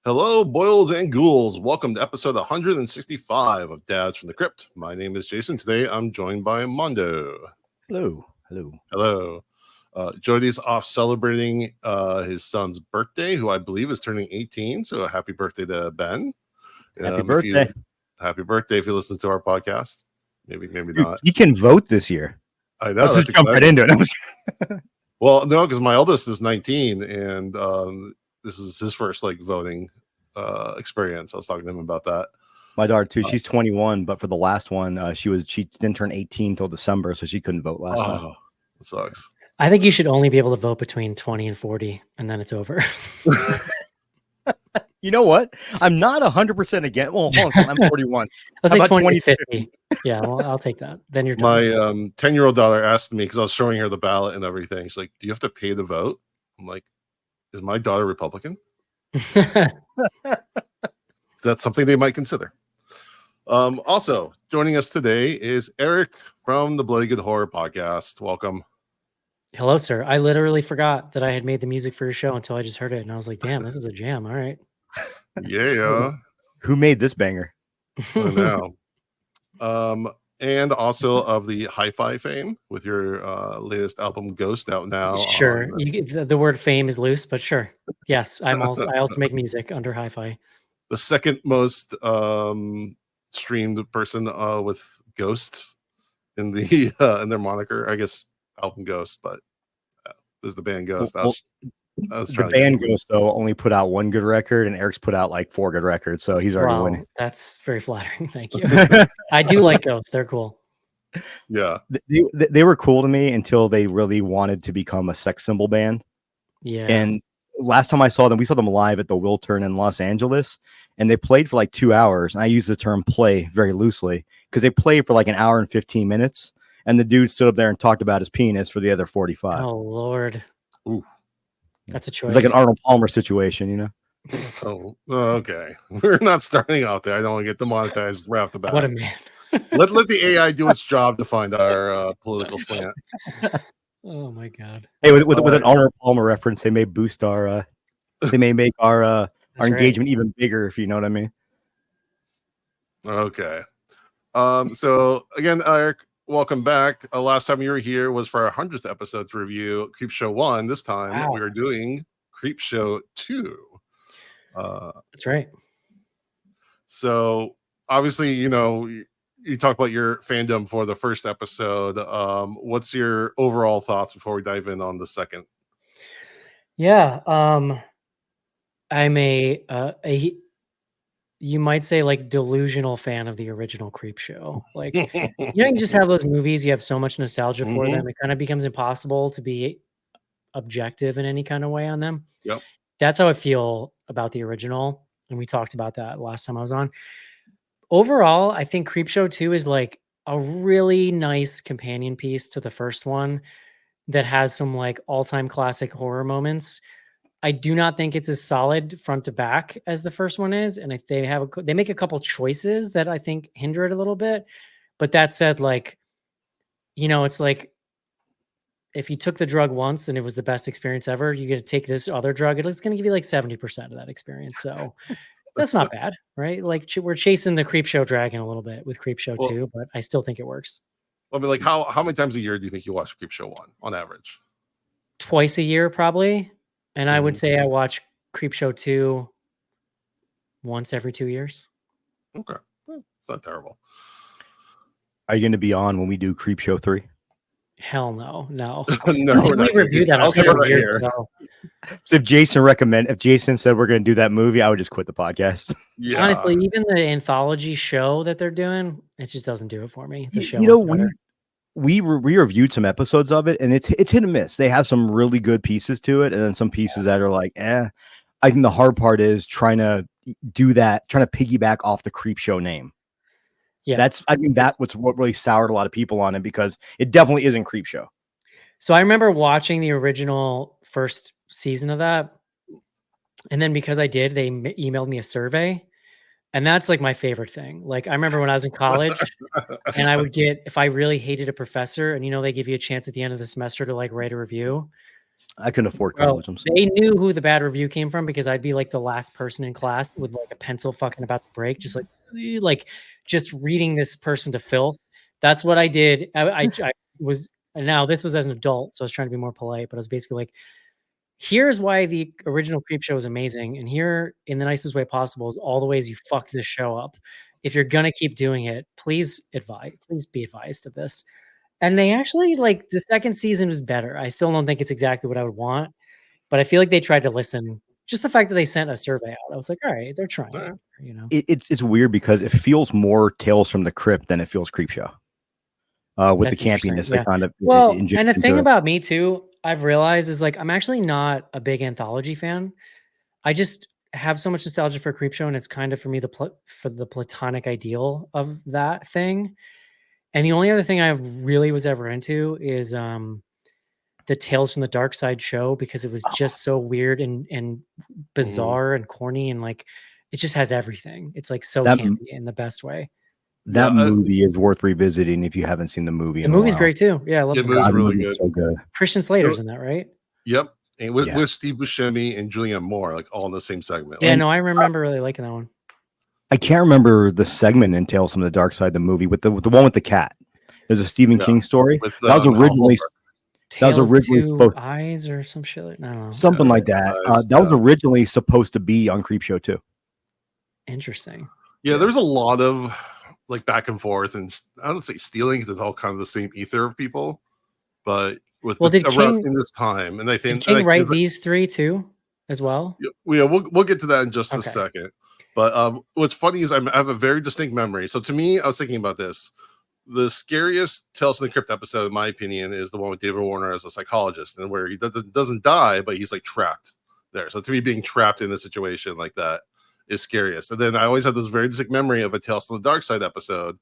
Hello, boils and ghouls. Welcome to episode 165 of Dads from the Crypt. My name is Jason. Today, I'm joined by Mondo. Hello. Hello. Hello. Jody's off celebrating his son's birthday, who I believe is turning 18. So happy birthday to Ben. Happy birthday. Happy birthday if you listen to our podcast. Maybe not. He can vote this year. I know. Let's just jump right into it. Well, no, because my eldest is 19 and this is his first voting experience. I was talking to him about that. My daughter too. She's 21, but for the last one, she didn't turn 18 till December, so she couldn't vote last time. It sucks. I think you should only be able to vote between 20 and 40, and then it's over. You know what? I'm not 100% against. Well, hold on a second, I'm 41. Let's say 20 50. Yeah, well, I'll take that. Then you're done. My 10-year-old daughter asked me, because I was showing her the ballot and everything. She's like, "Do you have to pay to vote?" I'm like, "Is my daughter Republican?" That's something they might consider. Also joining us today is Eric from the Bloody Good Horror Podcast. Welcome. Hello, sir. I literally forgot that I had made the music for your show until I just heard it, and I was like, "Damn, this is a jam." All right. Yeah. Who made this banger? I know. And also of the hi-fi fame with your latest album Ghost out now. Sure. The word fame is loose, but sure. Yes, I also make music under hi-fi. The second most streamed person with Ghost in the in their moniker. I guess album Ghost, but there's the band Ghost. The band Ghost though only put out one good record, and Eric's put out 4 good records, so he's already winning. That's very flattering. Thank you. I do like Ghost. They're cool. Yeah, they were cool to me until they really wanted to become a sex symbol band. Yeah. And last time I saw them, we saw them live at the Wiltern in Los Angeles, and they played for 2 hours. And I use the term play very loosely because they played for an hour and 15 minutes, and the dude stood up there and talked about his penis for the other 45. Oh Lord. Ooh. That's a choice. It's like an Arnold Palmer situation, you know? Oh, okay. We're not starting out there. I don't want to get demonetized right off the bat. What a man. let the AI do its job to find our political slant. Oh my God. Hey, with an Arnold Palmer reference, they may boost our they may make our engagement even bigger, if you know what I mean. Okay. So again, Eric, welcome back. Last time you were here was for our 100th episode to review Creepshow 1. This time we are doing Creepshow 2. That's right. So obviously, you talk about your fandom for the first episode. What's your overall thoughts before we dive in on the second? Yeah. I'm a you might say delusional fan of the original Creepshow. You just have those movies, you have so much nostalgia for them, it kind of becomes impossible to be objective in any kind of way on them. Yep. That's how I feel about the original, and we talked about that last time I was on. Overall, I think Creepshow 2 is a really nice companion piece to the first one that has some all-time classic horror moments. I do not think it's as solid front to back as the first one is, and if they make a couple choices that I think hinder it a little bit. But that said, it's if you took the drug once and it was the best experience ever, you get to take this other drug, it's going to give you 70% of that experience. So that's not bad, right? We're chasing the Creepshow dragon a little bit with Creepshow 2, but I still think it works. I mean, how many times a year do you think you watch Creepshow 1 on average? Twice a year, probably. And I would say I watch Creepshow 2 once every 2 years. Okay. It's not terrible. Are you going to be on when we do Creepshow 3? Hell no. No, we reviewed that. I'll say it right here. So if Jason said we're going to do that movie, I would just quit the podcast. Yeah. Honestly, even the anthology show that they're doing, it just doesn't do it for me. The show, we reviewed some episodes of it, and it's hit and miss. They have some really good pieces to it, and then some pieces that are I think the hard part is trying to piggyback off the Creepshow name. Yeah. I mean, that's what really soured a lot of people on it, because it definitely isn't Creepshow. So I remember watching the original first season of that, and then because I did, they emailed me a survey, and that's like my favorite thing. Like I remember when I was in college, and I would get, if I really hated a professor, and they give you a chance at the end of the semester to like write a review. I couldn't afford Bro, college. I'm sorry. they knew who the bad review came from because I'd be like the last person in class with like a pencil fucking about to break, just like just reading this person to filth. That's what I did. I was, and now this was as an adult, so I was trying to be more polite, but I was basically like, here's why the original Creepshow is amazing, and here, in the nicest way possible, is all the ways you fucked this show up. If you're gonna keep doing it, please be advised of this. And they actually, like, the second season was better. I still don't think it's exactly what I would want, but I feel like they tried to listen. Just the fact that they sent a survey out, I was like, all right, they're trying, Alright. It's weird because it feels more Tales from the Crypt than it feels Creepshow. With That's the campiness, interesting, they kind of Well, inject and the thing into. about me too, I've realized, is like I'm actually not a big anthology fan. I just have so much nostalgia for Creepshow, and it's kind of for me for the platonic ideal of that thing. And the only other thing I really was ever into is the Tales from the Dark Side show, because it was just so weird and bizarre and corny, and like it just has everything. It's like so That campy in the best way. that Yeah, movie is worth revisiting if you haven't seen the movie The in a movie's while. great too. Yeah, I love Yeah, the the movie's movie. God, the really movie's good. so good. Christian Slater's in that, right? Yep. And with, Yeah. with Steve Buscemi and Julianne Moore, like all in the same segment. Yeah, Like, no, I remember really liking that one. I can't remember the segment in Tales from the Dark Side, the movie with the one with the cat. There's a Stephen Yeah, King story with that was Hal originally Holbrook. Tale of Two supposed Eyes or some shit. I don't know. something Yeah, like that. nice, That was yeah. originally supposed to be on Creepshow too. Interesting. Yeah, Yeah. there's a lot of like back and forth, and I don't say stealing because it's all kind of the same ether of people, but Well, did around King in this time, and I did think King write these three too, as well? we'll get to that in just a Okay. second. But what's funny is I have a very distinct memory. So to me, I was thinking about this. The scariest Tales from the Crypt episode, in my opinion, is the one with David Warner as a psychologist, and where he doesn't die, but he's like trapped there. So to me, being trapped in a situation like that is scariest. And then I always have this very distinct memory of a Tales from the Dark Side episode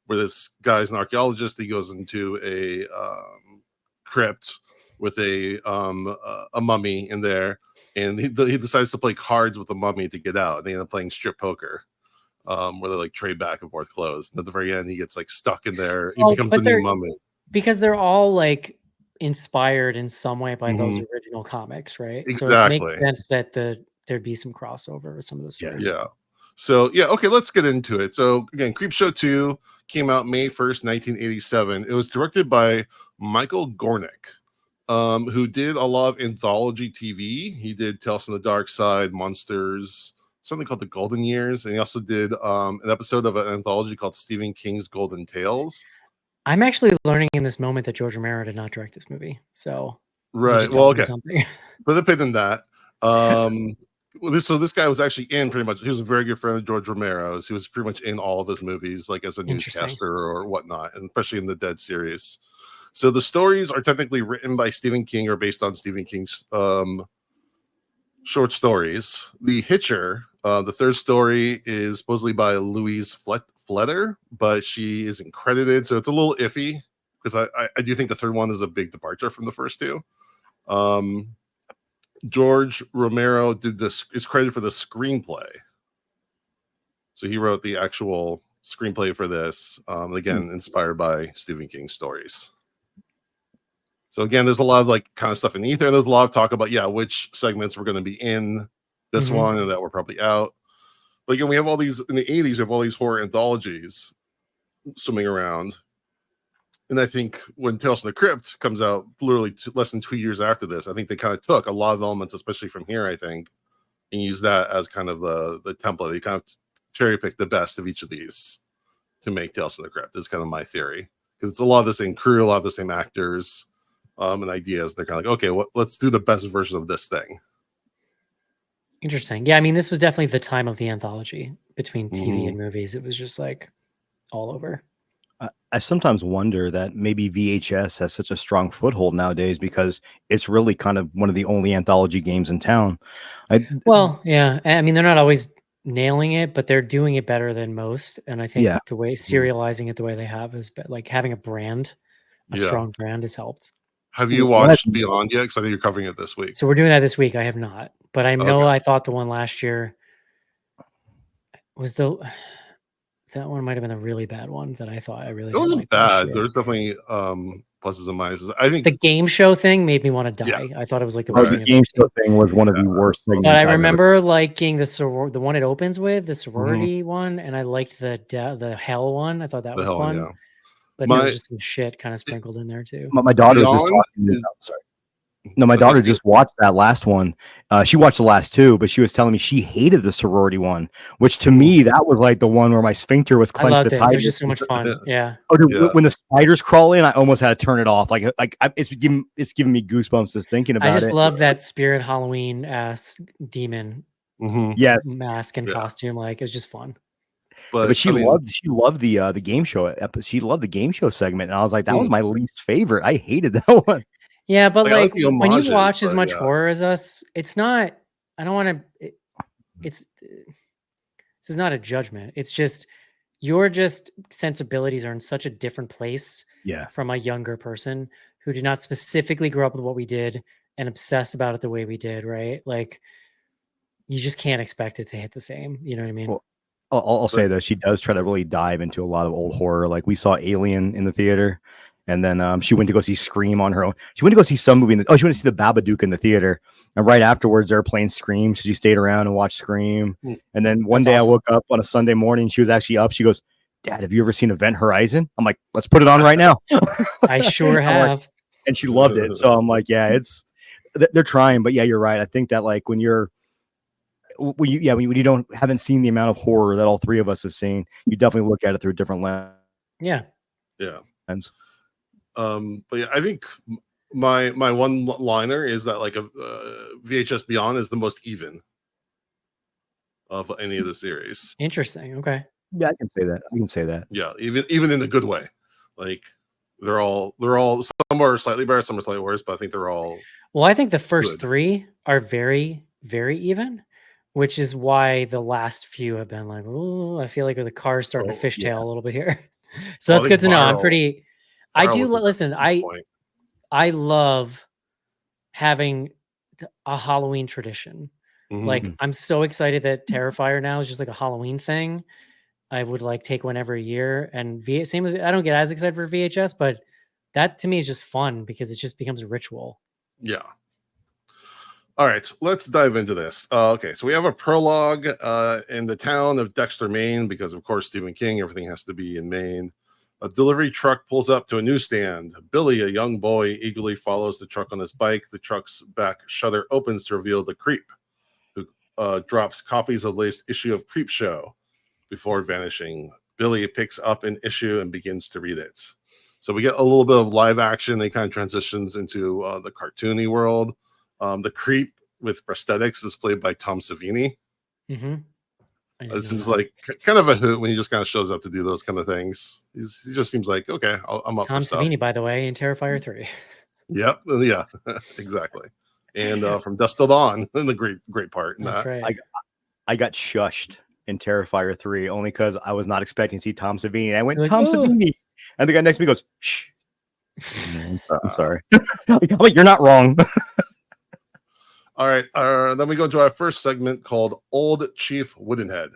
where this guy's an archaeologist. He goes into a crypt with a mummy in there, and he decides to play cards with the mummy to get out. And they end up playing strip poker, where they like trade back and forth clothes. And at the very end, he gets like stuck in there. He Oh, becomes but the new mummy. because they're all like inspired in some way by those Mhm. original comics, right? So it makes Exactly. sense that there'd be some crossover with some of the stories. Yeah. So yeah, okay, let's get into it. So again, Creepshow 2 came out May 1st, 1987. It was directed by Michael Gornick, who did a lot of anthology TV. He did Tales from the Dark Side, Monsters, something called The Golden Years, and he also did an episode of an anthology called Stephen King's Golden Tales. I'm actually learning in this moment that George Romero did not direct this movie. So you Right. just Well, told me okay. something. But a bit than that. This guy was actually in pretty much. He was a very good friend of George Romero's. He was pretty much in all of his movies, like as a Interesting. newscaster or whatnot, and especially in the Dead series. So the stories are technically written by Stephen King or based on Stephen King's short stories. The Hitcher, the third story, is supposedly by Louise Fletter, but she isn't credited, so it's a little iffy because I do think the third one is a big departure from the first two. George Romero is credited for the screenplay. So he wrote the actual screenplay for this, again, inspired by Stephen King's stories. So again, there's a lot of like kind of stuff in ether. There's a lot of talk about, which segments were going to be in this one and that were probably out. But again, we have all these, in the 80s, we have all these horror anthologies swimming around. And I think when Tales from the Crypt comes out, literally less than 2 years after this, I think they kind of took a lot of elements, especially from here, I think, and used that as kind of the template. They kind of cherry picked the best of each of these to make Tales from the Crypt. Is kind of my theory, because it's a lot of the same crew, a lot of the same actors, and ideas. They're kind of like, okay, let's do the best version of this thing. Interesting. Yeah, I mean, this was definitely the time of the anthology between TV and movies. It was just like all over. I sometimes wonder that maybe VHS has such a strong foothold nowadays because it's really kind of one of the only anthology games in town. Well, yeah. I mean, they're not always nailing it, but they're doing it better than most. And I think Yeah. the way serializing it the way they have is like having a brand, a Yeah. strong brand has helped. Have you watched Beyond yet? Because I think you're covering it this week. So we're doing that this week. I have not, but I know Okay. I thought the one last year was that one might have been a really bad one that I thought I really It didn't wasn't like last bad. year. There's definitely pluses and minuses. I think The game show thing made me want to Yeah. die. I thought it was like the Oh, worst the thing I've game ever seen. show thing was one of the worst things. But I I've ever- remember liking the one it opens with, the sorority one, and I liked the hell one. I thought that the was hell, fun. yeah. But there was just some shit kind of sprinkled in there too. My daughter was just Beyond talking to me. is- Sorry. No, my That's daughter okay. just watched that last one. She watched the last two, but she was telling me she hated the sorority one, which to me that was like the one where my sphincter was I clenched loved the it. It was tightest. just so much fun. Yeah. Oh, dude, Yeah. when the spiders crawl in, I almost had to turn it off. It's giving me goosebumps just thinking about it. I just love that spirit Halloween ass demon Mhm. Yes, mask and Yeah. costume. Like it's just fun. but she I mean, loved the game show episode. She loved the game show segment, and I was like, that was Mm. my least favorite. I hated that one. Yeah, but I like like the when you homages, watch as but much yeah. horror as us, it's not. I don't want to. It's this is not a judgment. It's just your sensibilities are in such a different place Yeah. from a younger person who did not specifically grow up with what we did and obsess about it the way we did. Right? Like you just can't expect it to hit the same. You know what I mean? Well, I'll say though, she does try to really dive into a lot of old horror. Like we saw Alien in the theater, and then she went to go see Scream on her own. She went to go see some movie. She went to see the Babadook in the theater, and right afterwards, they're playing Scream. So she stayed around and watched Scream. And then one That's day, awesome. I woke up on a Sunday morning. She was actually up. She goes, "Dad, have you ever seen Event Horizon?" I'm like, "Let's put it on right now." I sure I'm have. like, and she loved it. So I'm like, "Yeah, they're trying." But yeah, you're right. I think that like when you haven't seen the amount of horror that all three of us have seen, you definitely look at it through a different lens. Yeah. But yeah, I think my one liner is that like a VHS Beyond is the most even of any of the series. Interesting. Okay. Yeah, I can say that. Yeah, even in the good way. Like they're all some are slightly better, some are slightly worse, but I think they're all Well, I think the first good. three are very, very even, which is why the last few have been like, oh, I feel like the car's starting to fishtail a little bit here. So Well, I that's think good to know. I'm Viral- pretty. I Viral do was the listen. best point. I love having a Halloween tradition. Mhm. Like I'm so excited that Terrifier now is just like a Halloween thing. I would like take one every year, and same with I don't get as excited for VHS, but that to me is just fun because it just becomes a ritual. Yeah. All right, let's dive into this. Okay, so we have a prologue in the town of Dexter, Maine, because of course Stephen King, everything has to be in Maine. A delivery truck pulls up to a newsstand. Billy, a young boy, eagerly follows the truck on his bike. The truck's back shutter opens to reveal the creep, who drops copies of the latest issue of Creepshow before vanishing. Billy picks up an issue and begins to read it. So we get a little bit of live action. They kind of transitions into the cartoony world. The creep with prosthetics is played by Tom Savini. Mm-hmm. This is like kind of a hoot when he just kind of shows up to do those kind of things. He just seems like, okay, I'm up Tom for stuff. Savini, by the way, in Terrifier 3. Yep, yeah, exactly. And from Dusk Till Dawn, the great part in That's that. right. I got shushed in Terrifier 3 only because I was not expecting to see Tom Savini. I went, You're like, Tom "Whoa." Savini. And the guy next to me goes, shh. I'm sorry. Like, you're not wrong. All right, then we go to our first segment called Old Chief Woodenhead.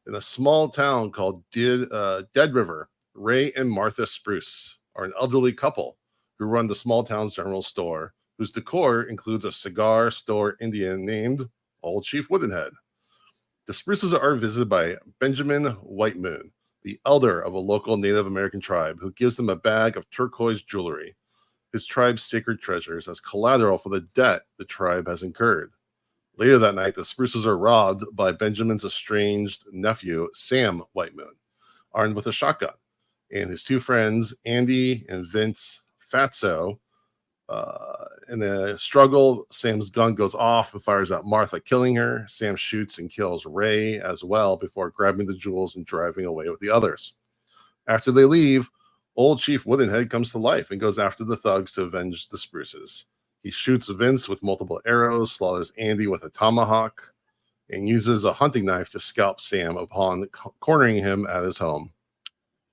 In a small town called Dead River, Ray and Martha Spruce are an elderly couple who run the small town's general store, whose decor includes a cigar store Indian named Old Chief Woodenhead. The Spruces are visited by Benjamin White Moon, the elder of a local Native American tribe, who gives them a bag of turquoise jewelry, his tribe's sacred treasures, as collateral for the debt the tribe has incurred. Later that night, the Spruces are robbed by Benjamin's estranged nephew, Sam White Moon, armed with a shotgun, and his two friends, Andy and Vince Fatso. In the struggle, Sam's gun goes off and fires at Martha, killing her. Sam shoots and kills Ray as well before grabbing the jewels and driving away with the others. After they leave, Old Chief Woodenhead comes to life and goes after the thugs to avenge the Spruces. He shoots Vince with multiple arrows, slaughters Andy with a tomahawk, and uses a hunting knife to scalp Sam upon cornering him at his home.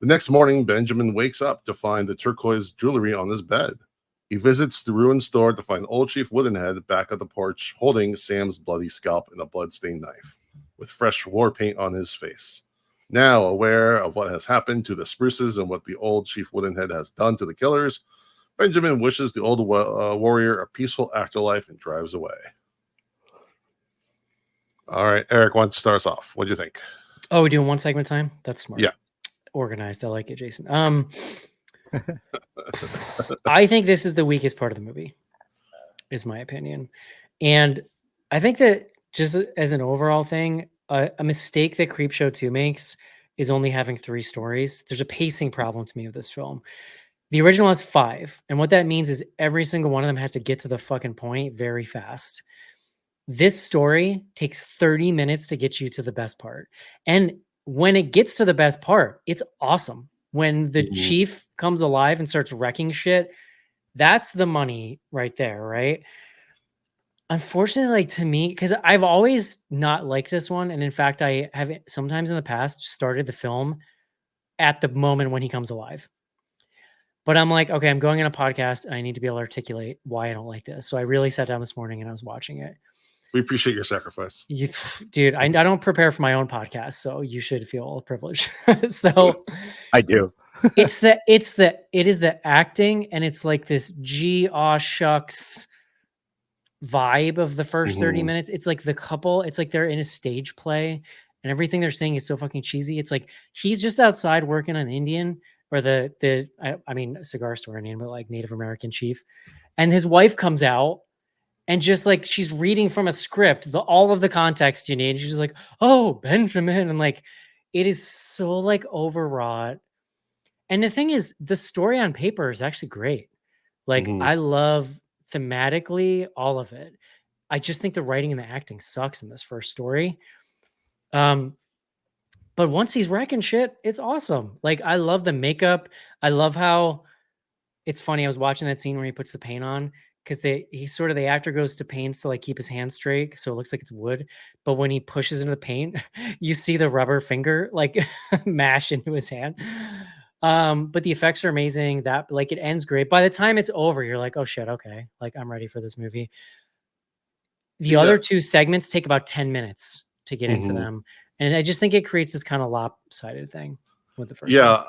The next morning, Benjamin wakes up to find the turquoise jewelry on his bed. He visits the ruined store to find old Chief Woodenhead back at the porch holding Sam's bloody scalp and a bloodstained knife, with fresh war paint on his face. Now, aware of what has happened to the spruces and what the old Chief Woodenhead has done to the killers, Benjamin wishes the old warrior a peaceful afterlife and drives away. All right, Eric, why don't you start us off? What do you think? Oh, we're doing one segment time? That's smart. Yeah. Organized. I like it, Jason. I think this is the weakest part of the movie, is my opinion. And I think that just as an overall thing, a mistake that Creepshow 2 makes is only having 3 stories. There's a pacing problem to me with this film. The original has 5. And what that means is every single one of them has to get to the fucking point very fast. This story takes 30 minutes to get you to the best part. And when it gets to the best part, it's awesome. When the chief comes alive and starts wrecking shit, that's the money right there, right? Unfortunately, like to me, because I've always not liked this one. And in fact, I have sometimes in the past started the film at the moment when he comes alive. But I'm like, okay, I'm going on a podcast and I need to be able to articulate why I don't like this. So I really sat down this morning and I was watching it. We appreciate your sacrifice. Dude, I don't prepare for my own podcast, so you should feel privileged. So I do. it is the acting, and it's like this shucks vibe of the first 30 minutes. It's like the couple, it's like they're in a stage play and everything they're saying is so fucking cheesy. It's like he's just outside working on Indian or I mean cigar store Indian, but like Native American chief. And his wife comes out and just like she's reading from a script, all of the context you need. She's just like, oh, Benjamin. And like it is so like overwrought. And the thing is, the story on paper is actually great. Like I love thematically all of it. I just think the writing and the acting sucks in this first story. But once he's wrecking shit, it's awesome. Like I love the makeup. I love how it's funny. I was watching that scene where he puts the paint on because the actor goes to paints to like keep his hand straight, so it looks like it's wood. But when he pushes into the paint, you see the rubber finger like mash into his hand. But the effects are amazing. That like it ends great. By the time it's over, you're like, oh shit, okay, like I'm ready for this movie. The other 2 segments take about 10 minutes to get into them, and I just think it creates this kind of lopsided thing with the first. Yeah,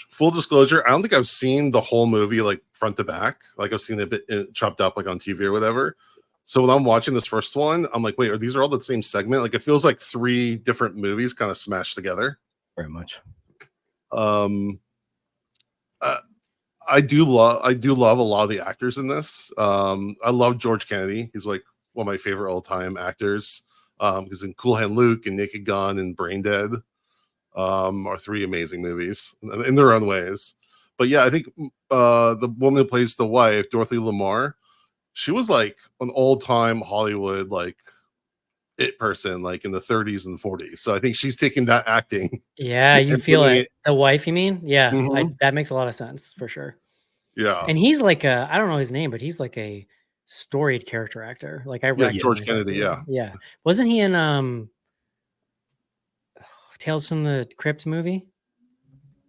full disclosure, I don't think I've seen the whole movie like front to back. Like I've seen it a bit chopped up like on TV or whatever. So when I'm watching this first one, I'm like, wait, these are all the same segment? Like it feels like 3 different movies kind of smashed together. Very much. I do love a lot of the actors in this. I love George Kennedy. He's like one of my favorite all-time actors. Because in Cool Hand Luke and Naked Gun and Brain Dead are 3 amazing movies in their own ways. But yeah, I think the woman who plays the wife, Dorothy Lamar, she was like an old-time Hollywood like it person like in the 30s and 40s. So I think she's taking that acting. Yeah, you feel it. The wife, you mean? Yeah, that makes a lot of sense for sure. Yeah. And he's like I don't know his name, but he's like a storied character actor. Like I recognize George Kennedy, yeah. Wasn't he in Tales from the Crypt movie?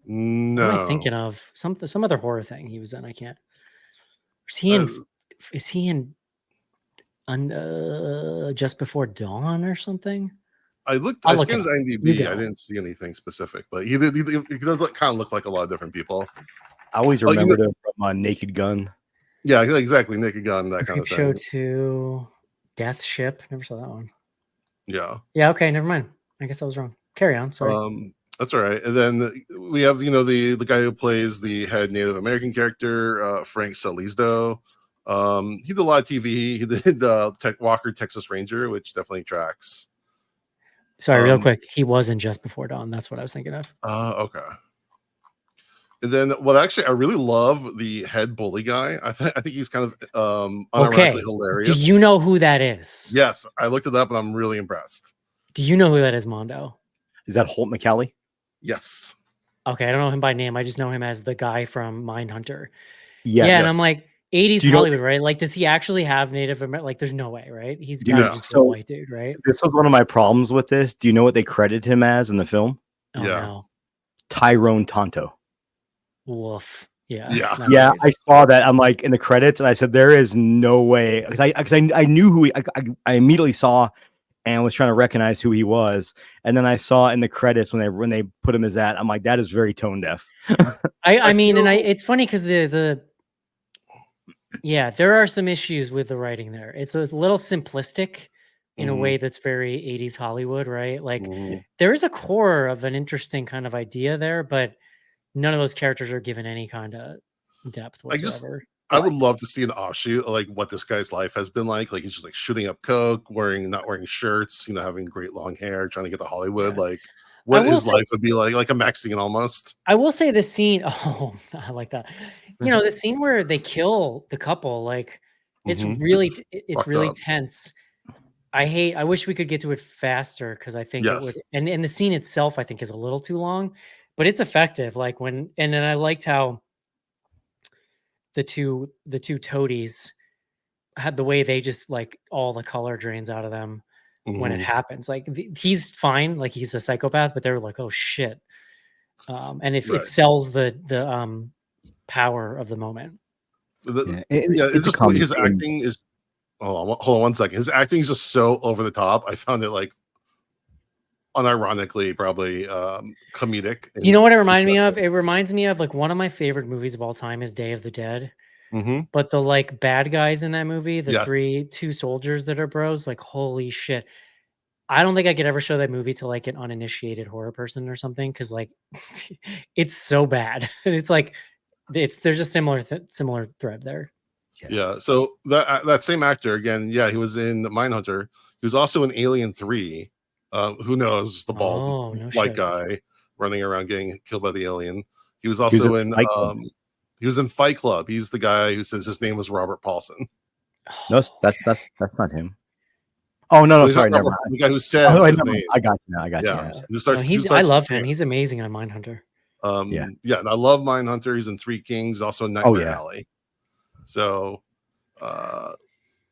No. What am I thinking of? Some other horror thing he was in. I can't. Is he in Just Before Dawn or something? I scanned his IMDb. I didn't see anything specific, but he does kind of look like a lot of different people. I always remembered him from Naked Gun. Yeah, exactly. Naked Gun, that kind of thing. Creepshow 2, Death Ship. Never saw that one. Yeah. Yeah. Okay. Never mind. I guess I was wrong. Carry on. Sorry. That's all right. And then we have the guy who plays the head Native American character, Frank Salizdo. He did a lot of TV. He did Walker Texas Ranger, which definitely tracks. Sorry, real quick. He was in Just Before Dawn. That's what I was thinking of. Okay. And then, I really love the head bully guy. I think he's kind of unironically hilarious. Do you know who that is? Yes, I looked it up and I'm really impressed. Do you know who that is, Mondo? Is that Holt McCalley? Yes. Okay, I don't know him by name. I just know him as the guy from Mindhunter. Yes. Yeah, and I'm like, 80s you know- Hollywood, right? Like, does he actually have Native American? Like, there's no way, right? He's Do got you to know- just be a white dude, right? This was one of my problems with this. Do you know what they credited him as in the film? Oh Yeah. no. Tyrone Tonto. Woof. Yeah. Yeah. not Yeah, great. I saw that. I'm like in the credits, and I said, "There is no way," because I knew who I immediately saw and was trying to recognize who he was, and then I saw in the credits when they put him as that, I'm like, that is very tone deaf. I mean, feel- it's funny because yeah, there are some issues with the writing there. It's a little simplistic in a Mhm. way that's very 80s Hollywood, right? Like Mhm. there is a core of an interesting kind of idea there, but none of those characters are given any kind of depth I just- whatsoever. I would love to see an offshoot of like what this guy's life has been like. Like he's just like shooting up coke, not wearing shirts, having great long hair, trying to get to Hollywood. Yeah. Like what will his say- life would be like a Mexican almost. I will say the scene. Oh, I like that. The scene where they kill the couple, like it's Mhm. it's Fucked really up. tense. I wish we could get to it faster because I think it would. Yes. And the scene itself, I think, is a little too long, but it's effective. Like and then I liked how the two toadies had the way they just like all the color drains out of them when it Mhm. happens. Like he's fine, like he's a psychopath, but they're like, oh shit. And if Right. it sells the power of the moment. The- It's it's a just comedy his film. acting is. Hold on 1 second. His acting is just so over the top. I found it like unironically probably comedic. Do you know what it reminded me of? It reminds me of like one of my favorite movies of all time is Day of the Dead. Mm-hmm. But the like bad guys in that movie, the Yes. two soldiers that are bros, like holy shit. I don't think I could ever show that movie to like an uninitiated horror person or something because like it's so bad. And it's like there's a similar thread there. Yeah. So that same actor again. Yeah, he was in Mindhunter. He was also in Alien 3. Who knows? The bald Oh, no white shit. guy running around getting killed by the alien. He was He was also in in Fight Club. he was in Fight Club. He's the guy who says his name was Robert Paulson. No, that's not him. Oh no, He's not sorry, never Robert- mind. The guy who says Oh, his never mind. name. I got you now. I got you. Yeah. now. Who No, starts, who I starts love to him. dance. He's amazing on Mindhunter. Yeah. And I love Mindhunter. He's in Three Kings, also in Nightmare Alley. So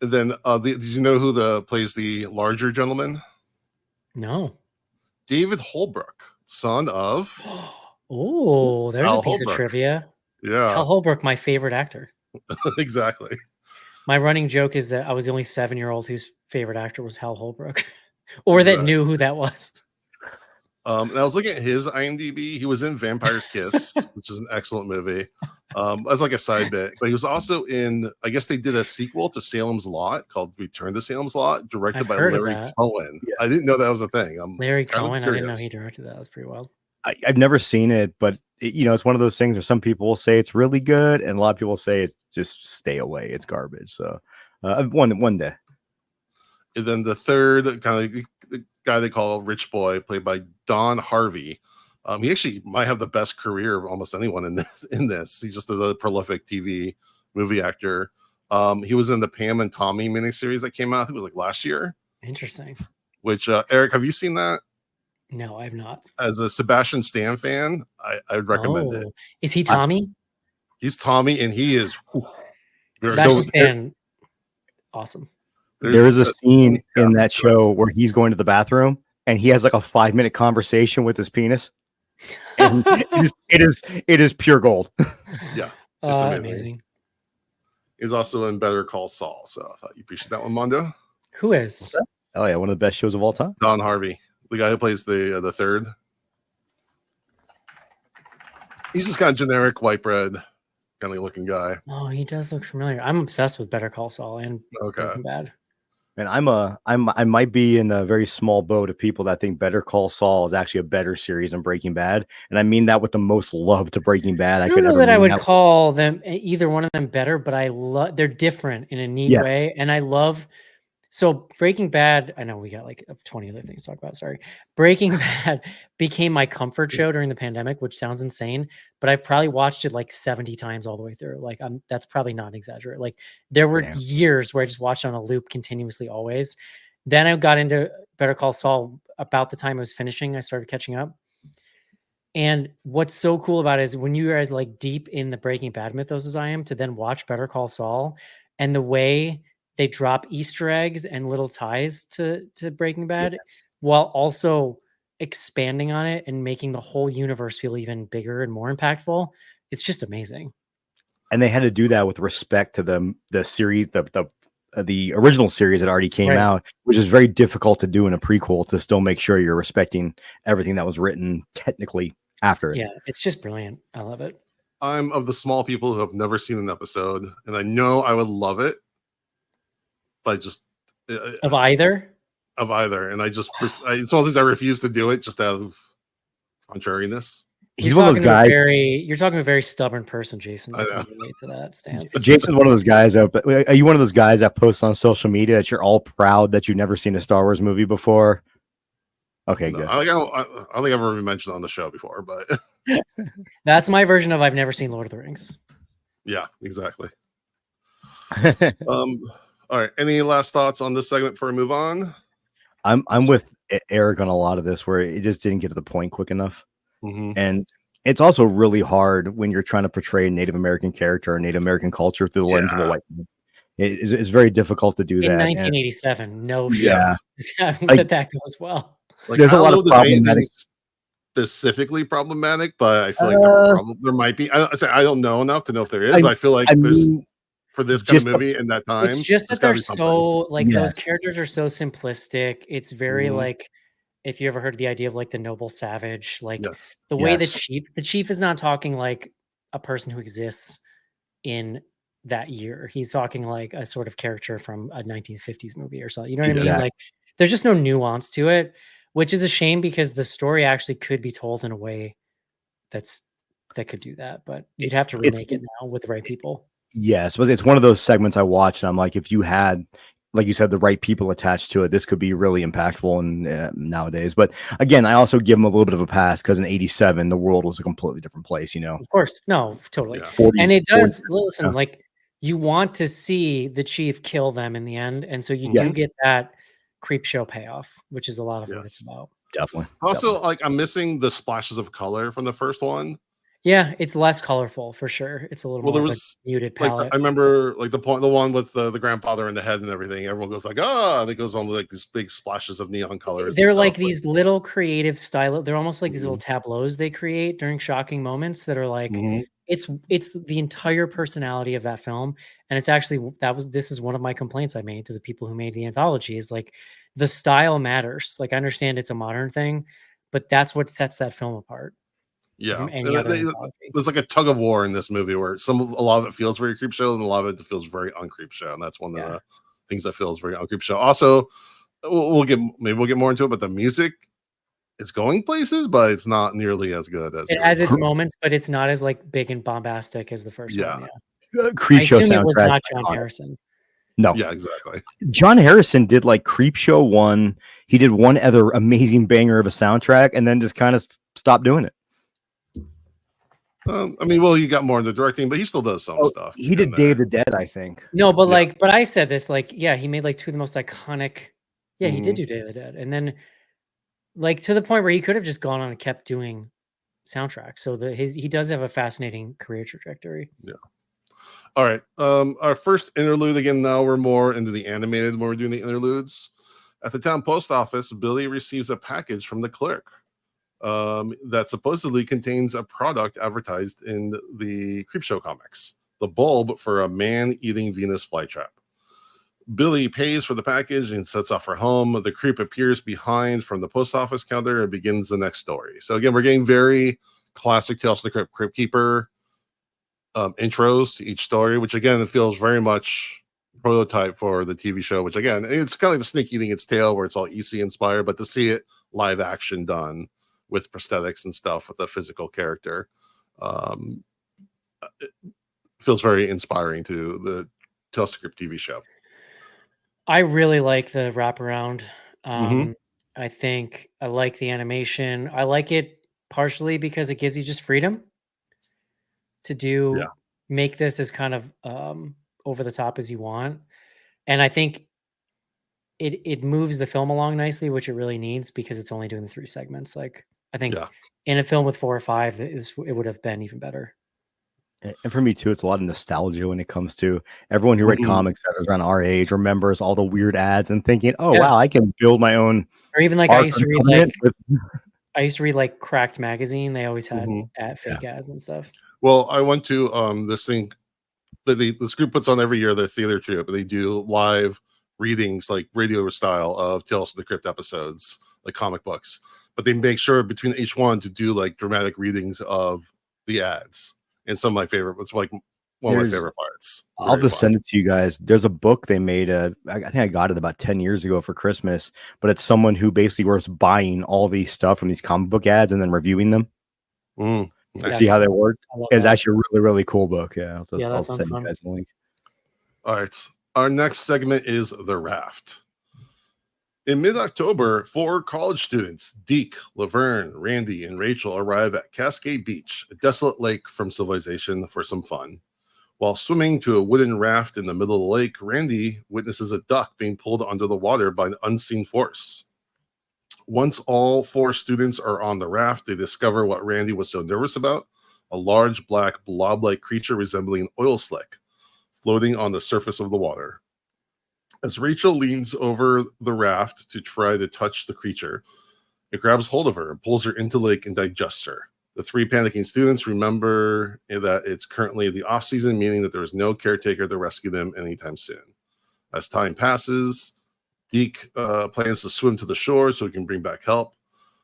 then did you know who plays the larger gentleman? No. David Holbrook, son of Oh, there's Hal a piece Holbrook. of trivia. Yeah. Hal Holbrook, my favorite actor. Exactly. My running joke is that I was the only 7-year-old whose favorite actor was Hal Holbrook, or that knew who that was. And I was looking at his IMDb. He was in Vampire's Kiss, which is an excellent movie. As like a side bit, but he was also in. I guess they did a sequel to Salem's Lot called Return to Salem's Lot, directed I've by heard of Larry that. Cohen. Yeah. I didn't know that was a thing. Larry kind of Cohen. I didn't know curious. he directed that. That's pretty wild. I've never seen it, but it's one of those things where some people will say it's really good, and a lot of people say it just stay away. It's garbage. So one day. And then the third kind of the guy they call Rich Boy, played by Don Harvey. He actually might have the best career of almost anyone in this. He's just a prolific TV movie actor. He was in the Pam and Tommy miniseries that came out. I think it was like last year. Interesting. Which Eric, have you seen that? No, I've not. As a Sebastian Stan fan, I would recommend it. Is he Tommy? He's Tommy, and he is Sebastian Stan. Awesome. There is a scene in that show where he's going to the bathroom and he has like a 5-minute conversation with his penis. And it is pure gold. Yeah, it's amazing. Amazing. He's also in Better Call Saul, so I thought you appreciate that one, Mondo. Who is? Oh yeah, one of the best shows of all time. Don Harvey, the guy who plays the third. He's just kind of generic white bread kind of looking guy. Oh, he does look familiar. I'm obsessed with Better Call Saul and Breaking Bad. And I might be in a very small boat of people that think Better Call Saul is actually a better series than Breaking Bad, and I mean that with the most love to Breaking Bad. I don't know that I would call them either one of them better, but I love they're different in a neat way, and I love. So Breaking Bad, I know we got like 20 other things to talk about. Sorry. Breaking Bad became my comfort show during the pandemic, which sounds insane, but I've probably watched it like 70 times all the way through. Like that's probably not exaggerated. Like there were years where I just watched on a loop continuously always. Then I got into Better Call Saul about the time I was finishing. I started catching up. And what's so cool about it is when you guys like deep in the Breaking Bad mythos as I am, to then watch Better Call Saul and the way they drop Easter eggs and little ties to Breaking Bad while also expanding on it and making the whole universe feel even bigger and more impactful. It's just amazing. And they had to do that with respect to the series, the original series that already came out, which is very difficult to do in a prequel, to still make sure you're respecting everything that was written technically after it. Yeah, it's just brilliant. I love it. I'm of the small people who have never seen an episode, and I know I would love it, but just of either. And I just it's one of those things I refuse to do it just out of contrariness. He's one of those guys. You're talking to a very stubborn person, Jason. I can relate to that stance. Jason's one of those guys. Are you one of those guys that posts on social media that you're all proud that you've never seen a Star Wars movie before? Okay, no, good. I don't think I've ever been mentioned on the show before, but that's my version of I've never seen Lord of the Rings. Yeah, exactly. All right. Any last thoughts on this segment before we move on? I'm with Eric on a lot of this, where it just didn't get to the point quick enough. And it's also really hard when you're trying to portray a Native American character or Native American culture through the lens of a white man. It's very difficult to do in that. 1987. No shit. Like, that goes well. Like, there's a lot of problematic, specifically problematic, but I feel like there might be. I don't know enough to know if there is. But I feel like there's for this kind of movie in that time. It's just that they're so like those characters are so simplistic. It's very like, if you ever heard the idea of like the noble savage, like the way the chief is not talking like a person who exists in that year. He's talking like a sort of character from a 1950s movie or something. You know what I mean? Like there's just no nuance to it, which is a shame because the story actually could be told in a way that could do that, but you'd have to remake it now with the right people. Yes, but it's one of those segments I watched and I'm like, if you had, like you said, the right people attached to it, this could be really impactful nowadays. But again, I also give them a little bit of a pass because in 87, the world was a completely different place, you know? Of course. No, totally. And it does, listen, like you want to see the chief kill them in the end. And so you do get that Creepshow payoff, which is a lot of what it's about. Definitely. Also, like I'm missing the splashes of color from the first one. Yeah, it's less colorful for sure. It's a little more of a muted palette. Like, I remember like the one with the grandfather in the head and everything. Everyone goes like, and it goes on like these big splashes of neon colors. They're like these little creative style. They're almost like these little tableaus they create during shocking moments that are like it's the entire personality of that film. And it's actually this is one of my complaints I made to the people who made the anthology is like the style matters. Like I understand it's a modern thing, but that's what sets that film apart. Yeah, there's like a tug of war in this movie where a lot of it feels very Creepshow and a lot of it feels very un-Creepshow, and that's one of the things I feel is very un-Creepshow. Also, we'll get more into it, but the music is going places, but it's not nearly as good as it has its moments, but it's not as like big and bombastic as the first one. Creepshow soundtrack. It was not John Harrison. No. Yeah, exactly. John Harrison did like Creepshow 1. He did one other amazing banger of a soundtrack and then just kind of stopped doing it. I mean, well, he got more into directing, but he still does some stuff. He did Day of the Dead, I think. No, but like, but I've said this, like, he made like two of the most iconic. Yeah, he did do Day of the Dead, and then like to the point where he could have just gone on and kept doing soundtracks. So he does have a fascinating career trajectory. Yeah. All right. Our first interlude again. Now we're more into the animated when we're doing the interludes. At the town post office, Billy receives a package from the clerk that supposedly contains a product advertised in the Creepshow comics, the bulb for a man-eating Venus flytrap. Billy pays for the package and sets off for home. The creep appears behind from the post office counter and begins the next story. So again, we're getting very classic Tales of the Crypt Keeper intros to each story, which again, it feels very much prototype for the TV show, which again, it's kind of like the snake eating its tail where it's all EC inspired, but to see it live action done with prosthetics and stuff with a physical character, it feels very inspiring to the Tales of the Crypt TV show. I really like the wraparound. I think I like the animation. I like it partially because it gives you just freedom to make this as kind of over the top as you want. And I think it moves the film along nicely, which it really needs because it's only doing the 3 segments. Like I think Yeah. in a film with 4 or 5, it would have been even better. And for me too, it's a lot of nostalgia when it comes to everyone who read Mhm. comics that was around our age remembers all the weird ads and thinking, "Oh Yeah. wow, I can build my own." Or even like I Ark used of to the read Covenant with- like Cracked magazine. They always had Mhm. fake ads and stuff. Well, I went to this thing that this group puts on every year, their theater troupe, and they do live readings, like radio style, of Tales from the Crypt episodes, like comic books. But they make sure between each one to do like dramatic readings of the ads. And some of my favorite, it's like one of my There's favorite parts. I'll Very just fun. send it to you guys. There's a book they made. I think I got it about 10 years ago for Christmas, but it's someone who basically was buying all these stuff from these comic book ads and then reviewing them Mm, to nice. see how they worked. I love It's that. actually a really, really cool book. Yeah, Yeah, that I'll sounds send you fun. guys a link. All right. Our next segment is The Raft. In mid-October, 4 college students, Deke, Laverne, Randy, and Rachel, arrive at Cascade Beach, a desolate lake from civilization, for some fun. While swimming to a wooden raft in the middle of the lake, Randy witnesses a duck being pulled under the water by an unseen force. Once all 4 students are on the raft, they discover what Randy was so nervous about: a large black blob-like creature resembling an oil slick floating on the surface of the water. As Rachel leans over the raft to try to touch the creature, it grabs hold of her and pulls her into the lake and digests her. The 3 panicking students remember that it's currently the off season, meaning that there is no caretaker to rescue them anytime soon. As time passes, Deke plans to swim to the shore so he can bring back help.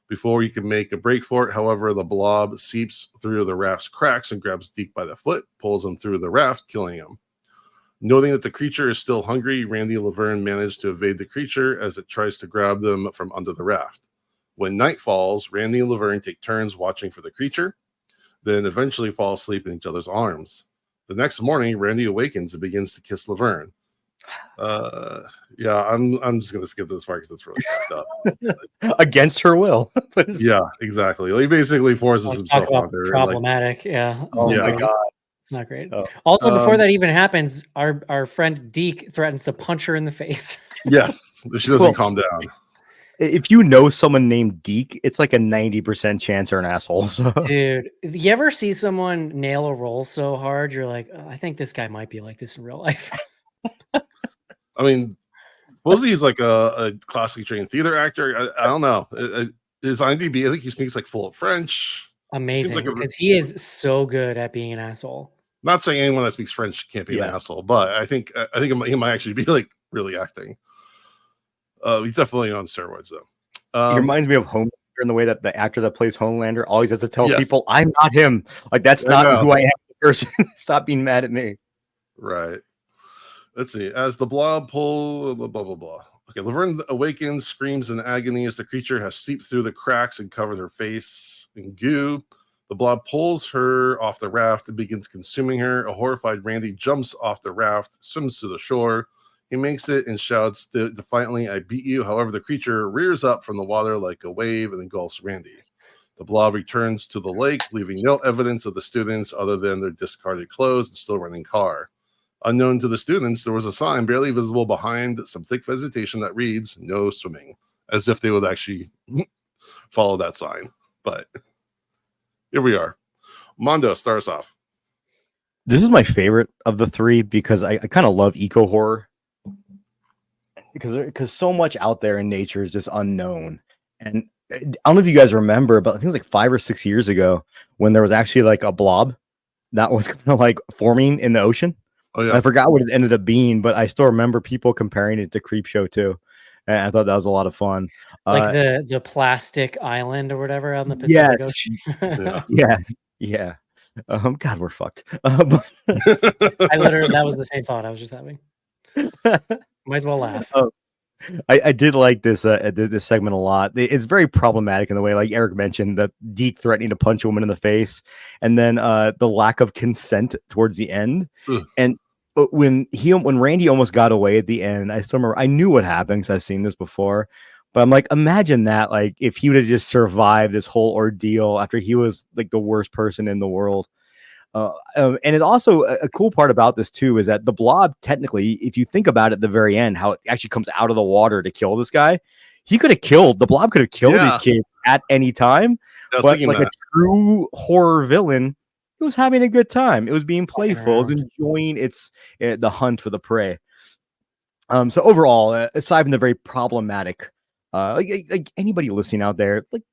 Before he can make a break for it, however, the blob seeps through the raft's cracks and grabs Deke by the foot, pulls him through the raft, killing him. Noting that the creature is still hungry, Randy and Laverne manage to evade the creature as it tries to grab them from under the raft. When night falls, Randy and Laverne take turns watching for the creature, then eventually fall asleep in each other's arms. The next morning, Randy awakens and begins to kiss Laverne. Yeah, I'm just gonna skip this part because it's really fucked up. Against her will. Yeah, exactly. He basically forces Like, himself talk about on her. problematic. Yeah. It's Oh not Yeah. my great. god. It's not great. Oh. Also, before that even happens, our friend Deke threatens to punch her in the face. Yes, she doesn't calm down. If you know someone named Deke, it's like a 90% chance they're an asshole. So. Dude, you ever see someone nail a role so hard, you're like, oh, I think this guy might be like this in real life. I mean, supposedly he's like a classically trained theater actor. I don't know. His IMDb, I think he speaks like full French. Amazing, like because he is so good at being an asshole. Not saying anyone that speaks French can't be an asshole, but I think he might actually be like really acting. He's definitely on steroids though. He reminds me of Homelander in the way that the actor that plays Homelander always has to tell Yes. people, I'm not him. Like, that's not who I am. Person. Stop being mad at me. Right. Let's see. As the blob pull, blah, blah, blah. Okay, Laverne awakens, screams in agony as the creature has seeped through the cracks and covered her face in goo. The blob pulls her off the raft and begins consuming her. A horrified Randy jumps off the raft, swims to the shore. He makes it and shouts defiantly, I beat you. However, the creature rears up from the water like a wave and engulfs Randy. The blob returns to the lake, leaving no evidence of the students other than their discarded clothes and still running car. Unknown to the students, there was a sign barely visible behind some thick vegetation that reads, no swimming, as if they would actually follow that sign. But here we are. Mondo, start us off. This is my favorite of the 3 because I kind of love eco horror. Because so much out there in nature is just unknown. And I don't know if you guys remember, but I think it was like 5 or 6 years ago when there was actually like a blob that was kind of like forming in the ocean. Oh yeah, I forgot what it ended up being, but I still remember people comparing it to Creepshow too, and I thought that was a lot of fun. Like the plastic island or whatever on the Pacific Ocean. Yeah. God, we're fucked. I literally, that was the same thought I was just having. Might as well laugh. I did like this this segment a lot. It's very problematic in the way, like Eric mentioned, that Deke threatening to punch a woman in the face, and then the lack of consent towards the end. And when Randy almost got away at the end, I still remember. I knew what happened because I've seen this before, but I'm like, imagine that, like if he would have just survived this whole ordeal after he was like the worst person in the world. And it also a cool part about this too is that the blob, technically, if you think about it at the very end, how it actually comes out of the water to kill this guy, the blob could have killed these kids at any time. I was But thinking like a that. true horror villain, it was having a good time. It was being Walking playful. It was around. enjoying the hunt for the prey. So overall, aside from the very problematic, like anybody listening out there, like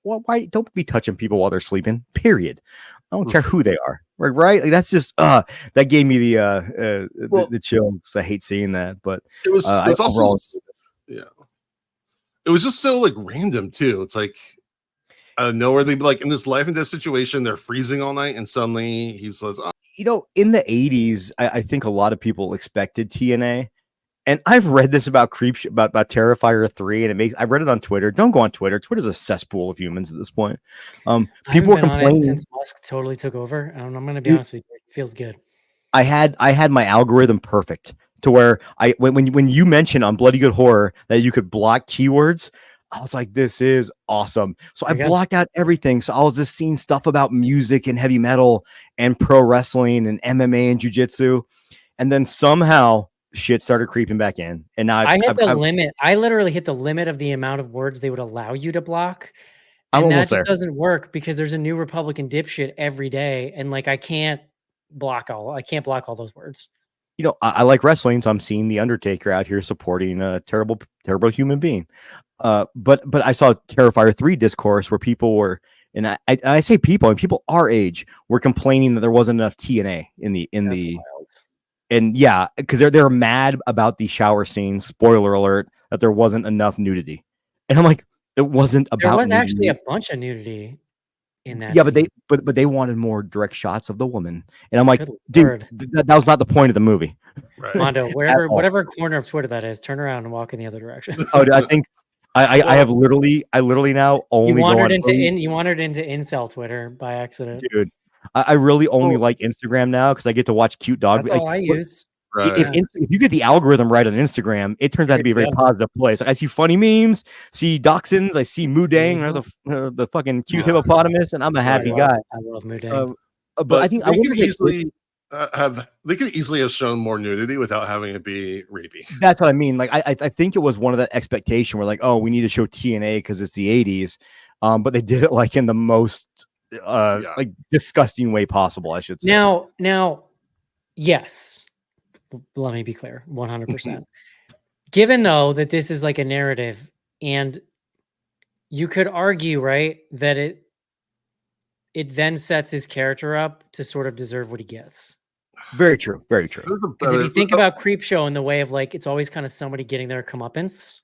why don't be touching people while they're sleeping? Period. I don't care who they are. Right? Like that's just that gave me Well, the chills. I hate seeing that, but it was also overall, yeah. It was just so like random too. It's like out of nowhere they'd be like in this life and death situation, they're freezing all night, and suddenly he says, oh, in the 80s, I think a lot of people expected TNA. And I've read this about Creepshow, about Terrifier 3, and I've read it on Twitter. Don't go on Twitter. Twitter's a cesspool of humans at this point. People were been on it complaining since Musk totally took over. I'm going to be honest with you. It feels good. I had my algorithm perfect to where when you mentioned on Bloody Good Horror that you could block keywords, I was like, this is awesome. So I blocked out everything. So I was just seeing stuff about music and heavy metal and pro wrestling and MMA and jiu-jitsu. And then somehow shit started creeping back in. And now I hit the limit. I literally hit the limit of the amount of words they would allow you to block. And that just doesn't work because there's a new Republican dipshit every day. And like, I can't block all those words. I like wrestling, so I'm seeing the Undertaker out here supporting a terrible human being. But I saw Terrifier 3 discourse where people were, and I say people, and people our age were complaining that there wasn't enough TNA in the wild. And yeah, because they're mad about the shower scene. Spoiler alert, that there wasn't enough nudity, and I'm like, it wasn't about. There was actually a bunch of nudity in that. Yeah, scene. but they wanted more direct shots of the woman, and I'm like, Good dude, Lord. that was not the point of the movie. right. Mondo, whatever corner of Twitter that is, turn around and walk in the other direction. Oh, I think I have literally now only you wandered into incel Twitter by accident, dude. I really only like Instagram now because I get to watch cute dog. That's all I use. Right. If you get the algorithm right on Instagram, it turns out to be a very positive place. Like I see funny memes, see dachshunds, I see Mudang, or the fucking cute hippopotamus, and I'm a happy guy. I love Mudang. But I think they could easily have shown more nudity without having it be rapey. That's what I mean. Like I think it was one of that expectation where like, oh, we need to show TNA because it's the 80s, but they did it like in the most like disgusting way possible, I should say. Now, yes. Let me be clear, 100%. Given though that this is like a narrative, and you could argue, right, that it then sets his character up to sort of deserve what he gets. Very true. Very true. Because if you think about Creepshow in the way of like, it's always kind of somebody getting their comeuppance.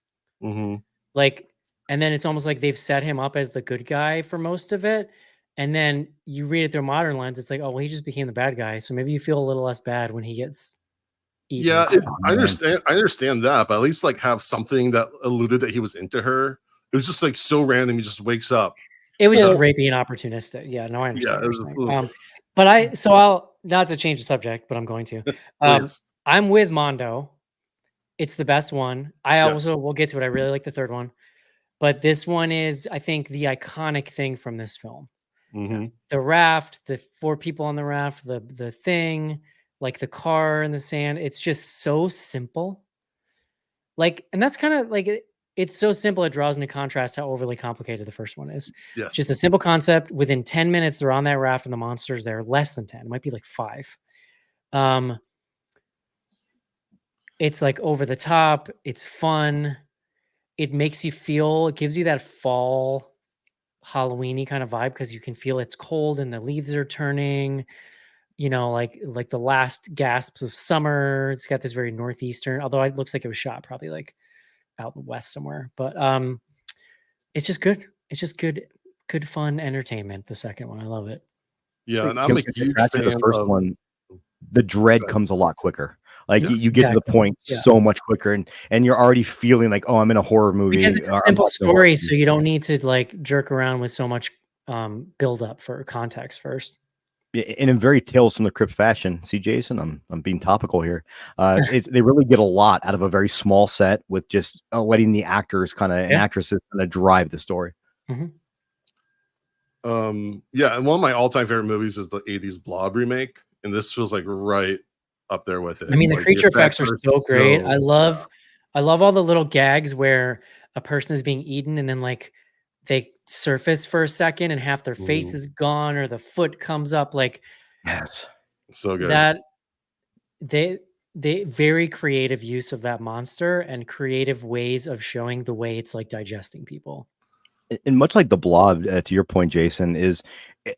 Like, and then it's almost like they've set him up as the good guy for most of it. And then you read it through modern lens, it's like, oh, well, he just became the bad guy. So maybe you feel a little less bad when he gets eaten. Yeah, I understand that, but at least like have something that alluded that he was into her. It was just like so random. He just wakes up. It was just rapey and opportunistic. Yeah, no, I understand. Yeah, it was I'll not to change the subject, but I'm going to. I'm with Mondo. It's the best one. We'll get to it. I really like the third one, but this one is, I think, the iconic thing from this film. The raft, the 4 people on the raft, the thing, like the car in the sand. It's just so simple. Like, and that's kind of like it's so simple. It draws into contrast how overly complicated the first one is. Yes. Just a simple concept. Within 10 minutes, they're on that raft and the monsters there. Less than 10. It might be like 5. It's like over the top. It's fun. It makes you feel, it gives you that fall Halloween-y kind of vibe because you can feel it's cold and the leaves are turning, like the last gasps of summer. It's got this very northeastern, although it looks like it was shot probably like out west somewhere, but it's just good. It's just good fun entertainment. The second one, I love it. Yeah, and I'm a huge fan of the first one. The dread comes a lot quicker. Like you get to the point so much quicker, and you're already feeling like, oh, I'm in a horror movie. Because it's a simple story, so you don't need to like jerk around with so much build up for context first. In a very Tales from the Crypt fashion. See, Jason, I'm being topical here. They really get a lot out of a very small set with just letting the actors and actresses kind of drive the story. And one of my all-time favorite movies is the 80s Blob remake, and this feels like right up there with it. I mean, the creature effects are so great. I love all the little gags where a person is being eaten and then like they surface for a second and half their face is gone or the foot comes up, like Yes. So good. that. They very creative use of that monster and creative ways of showing the way it's like digesting people. And much like the Blob, to your point, Jason, is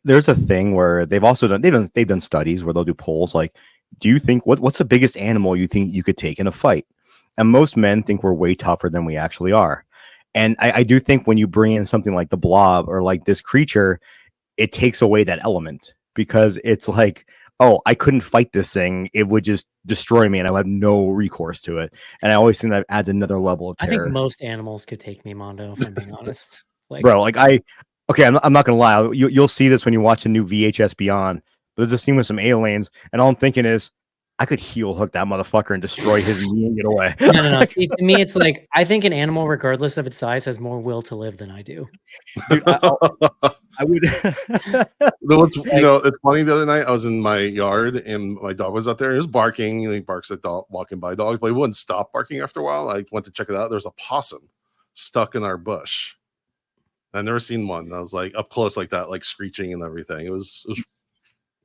there's a thing where they've done studies where they'll do polls like, do you think what's the biggest animal you think you could take in a fight? And most men think we're way tougher than we actually are. And I do think when you bring in something like the Blob or like this creature, it takes away that element because it's like, oh, I couldn't fight this thing. It would just destroy me and I would have no recourse to it. And I always think that adds another level of I terror. think most animals could take me, Mondo, if I'm being honest. Like, Bro, like I'm not gonna lie. You'll see this when you watch the new VHS Beyond. But there's a scene with some aliens, and all I'm thinking is, I could heel hook that motherfucker and destroy his knee and get away. no. See, to me, it's like I think an animal, regardless of its size, has more will to live than I do. Dude, I would. It's funny. The other night, I was in my yard and my dog was out there. He was barking. He barks at walking by dogs, but he wouldn't stop barking after a while. I went to check it out. There's a possum stuck in our bush. I've never seen one. I was like up close like that, like screeching and everything. It was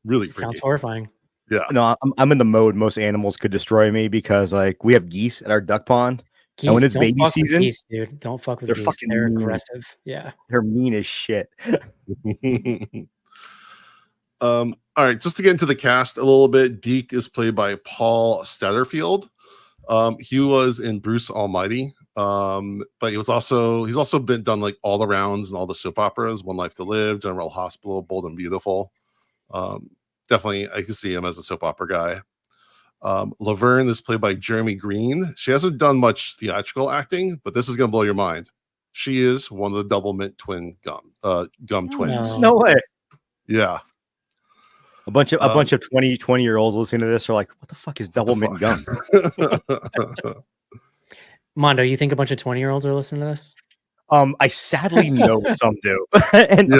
really freaky. Sounds horrifying. Yeah. No, I'm in the mode most animals could destroy me because like we have geese at our duck pond. Geese, and when it's don't baby fuck season, with geese, dude. Don't fuck with they're geese. fucking They're mean. aggressive. Yeah. They're mean as shit. All right, just to get into the cast a little bit, Deke is played by Paul Satterfield. He was in Bruce Almighty, but he's also done like all the rounds and all the soap operas, One Life to Live, General Hospital, Bold and Beautiful. Definitely, I can see him as a soap opera guy. Laverne is played by Jeremy Green. She hasn't done much theatrical acting, but this is going to blow your mind. She is one of the double mint twin gum twins. No way. Yeah. A bunch of 20-year-olds listening to this are like, what the fuck is double mint gum? Mondo, you think a bunch of 20-year-olds are listening to this? I sadly know some do. And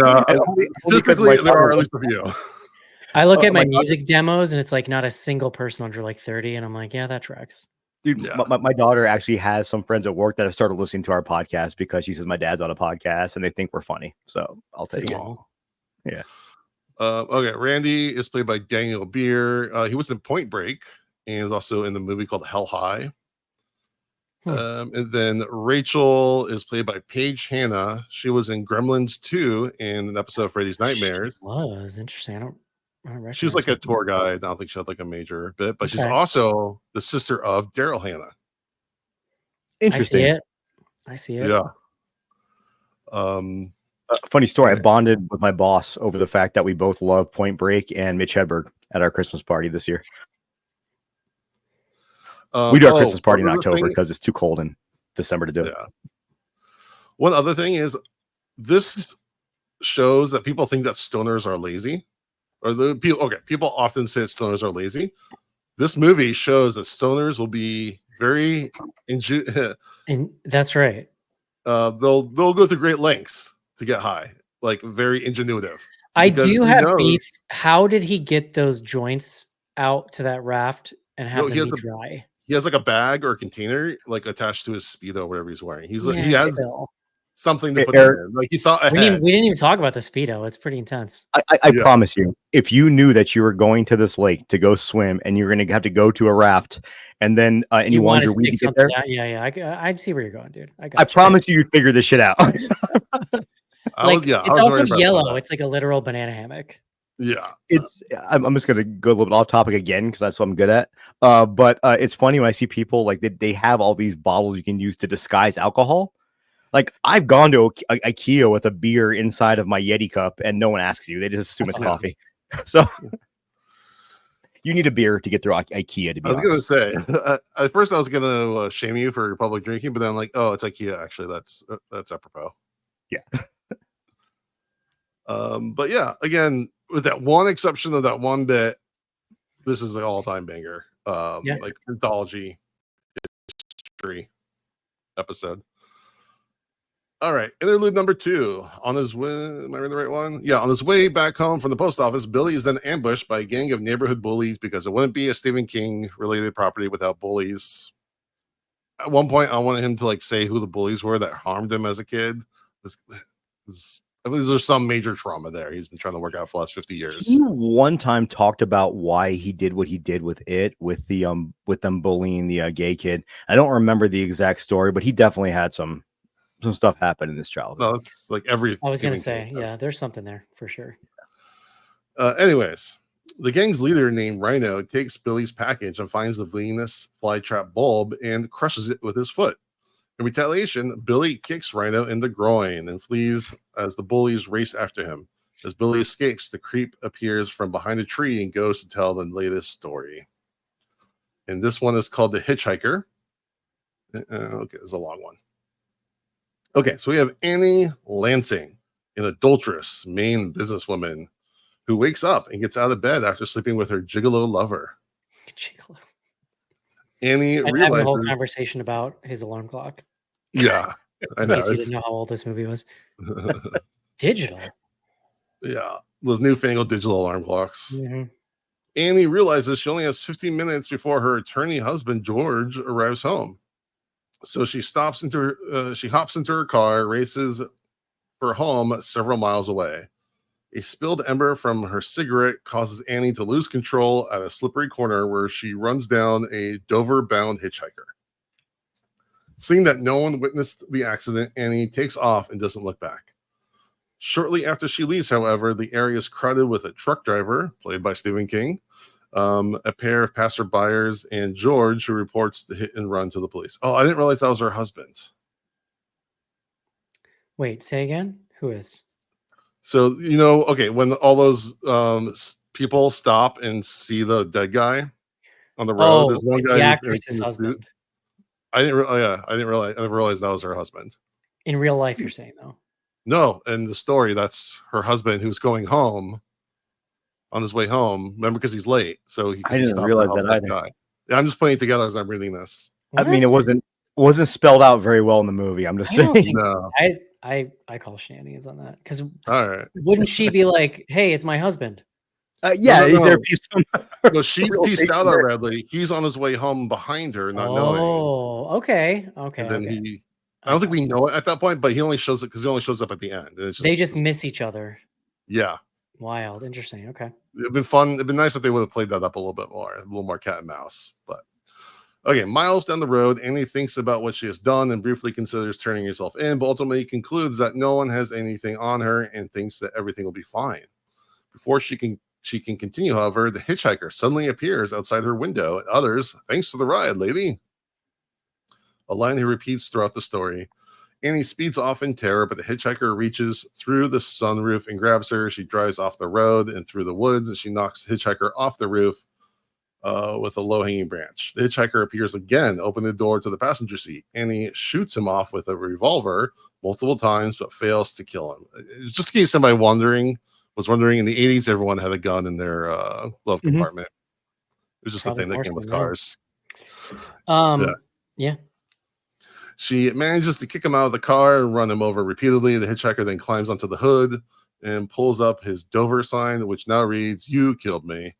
typically there are at least a few. I look at my music demos and it's like not a single person under like 30, and I'm like, yeah, that tracks. Dude, yeah. my daughter actually has some friends at work that have started listening to our podcast because she says my dad's on a podcast and they think we're funny. So I'll take it. Yeah. Okay, Randy is played by Daniel Beer. He was in Point Break and is also in the movie called Hell High. And then Rachel is played by Paige Hanna. She was in Gremlins 2 in an episode of Freddy's Nightmares. She was interesting. I don't she was like a tour guide. I don't think she had like a major bit, but she's also the sister of Daryl Hannah. Interesting. I see it. Yeah. Funny story. I bonded with my boss over the fact that we both love Point Break and Mitch Hedberg at our Christmas party this year. We do our Christmas party in October because it's too cold in December to do it. One other thing is this shows that people think that stoners are lazy. Or people often say that stoners are lazy. This movie shows that stoners will be very and that's right. They'll go through great lengths to get high, like very ingenuitive. I do have beef. How did he get those joints out to that raft and have them be dry? He has like a bag or a container like attached to his Speedo, whatever he's wearing. He has something to put in. Like he thought ahead. We didn't even talk about the Speedo. It's pretty intense. I promise you, if you knew that you were going to this lake to go swim and you're going to have to go to a raft and then and you wanted your weed to get there. I'd see where you're going, dude. I promise you'd figure this shit out. It's also yellow. It's like a literal banana hammock. Yeah, I'm just gonna go a little bit off topic again because that's what I'm good at. But it's funny when I see people like they have all these bottles you can use to disguise alcohol. Like I've gone to IKEA with a beer inside of my Yeti cup and no one asks you. They just assume it's coffee. So you need a beer to get through IKEA. To be honest, I was gonna say at first I was gonna shame you for public drinking, but then I'm like, oh, it's IKEA. Actually, that's apropos. Yeah. But yeah, again, with that one exception of that one bit, this is an all-time banger. Like anthology history episode. All right, interlude number 2. On his way, am I in the right one? Yeah, on his way back home from the post office, Billy is then ambushed by a gang of neighborhood bullies because it wouldn't be a Stephen King related property without bullies. At one point, I wanted him to like say who the bullies were that harmed him as a kid. I mean, there's some major trauma there. He's been trying to work out for the last 50 years. He one time talked about why he did what he did with with them bullying the gay kid. I don't remember the exact story, but he definitely had some stuff happen in his childhood. No, it's like every. I was going to Stephen say, King yeah, there's something there for sure. Anyways, the gang's leader named Rhino takes Billy's package and finds the Venus flytrap bulb and crushes it with his foot. In retaliation, Billy kicks Rhino in the groin and flees as the bullies race after him. As Billy escapes, the creep appears from behind a tree and goes to tell the latest story. And this one is called The Hitchhiker. Okay, it's a long one. Okay, so we have Annie Lansing, an adulterous Maine businesswoman who wakes up and gets out of bed after sleeping with her gigolo lover. Gigolo. Annie I'd have a whole realizes, conversation about his alarm clock. yeah, I In know. case you didn't know how old this movie was. Digital. Yeah, those newfangled digital alarm clocks. Mm-hmm. Annie realizes she only has 15 minutes before her attorney husband George arrives home. So she hops into her car, races for home several miles away. A spilled ember from her cigarette causes Annie to lose control at a slippery corner where she runs down a Dover-bound hitchhiker. Seeing that no one witnessed the accident, Annie takes off and doesn't look back. Shortly after she leaves, however, the area is crowded with a truck driver, played by Stephen King, a pair of passerbyers, and George, who reports the hit and run to the police. Oh, I didn't realize that was her husband. Wait, say again? Who is? So, okay, when all those people stop and see the dead guy on the road, there's one it's guy the in actress's the husband. suit. I didn't realize. I never realized that was her husband. In real life, you're saying though. No, in the story, that's her husband who's going home on his way home. Remember, because he's late, so he I didn't stopped to realize help that that either. guy. Yeah, I'm just putting it together as I'm reading this. I mean, it wasn't spelled out very well in the movie. I'm just I don't saying. think No. I call shenanigans on that because All right. wouldn't she be like, "Hey, it's my husband"? Yeah, No. there'd be some. No, she's pieced out there. already. He's on his way home behind her, not knowing. Oh, okay, And then okay. I don't think we know it at that point, but he only shows up because he only shows up at the end. And it's They just miss each other. Yeah. Wild, interesting. Okay. It'd been fun. It'd been nice if they would have played that up a little bit more, a little more cat and mouse. But okay, miles down the road, Annie thinks about what she has done and briefly considers turning herself in, but ultimately concludes that no one has anything on her and thinks that everything will be fine. Before she can continue, however, the hitchhiker suddenly appears outside her window, and others, thanks to the ride, lady. A line he repeats throughout the story. Annie speeds off in terror, but the hitchhiker reaches through the sunroof and grabs her. She drives off the road and through the woods, and she knocks the hitchhiker off the roof with a low-hanging branch. The hitchhiker appears again, opening the door to the passenger seat. Annie shoots him off with a revolver multiple times, but fails to kill him. Just in case somebody was wondering, in the 80s, everyone had a gun in their glove compartment. It was just a thing that came with cars. Yeah. She manages to kick him out of the car and run him over repeatedly. The hitchhiker then climbs onto the hood and pulls up his Dover sign, which now reads, "You killed me."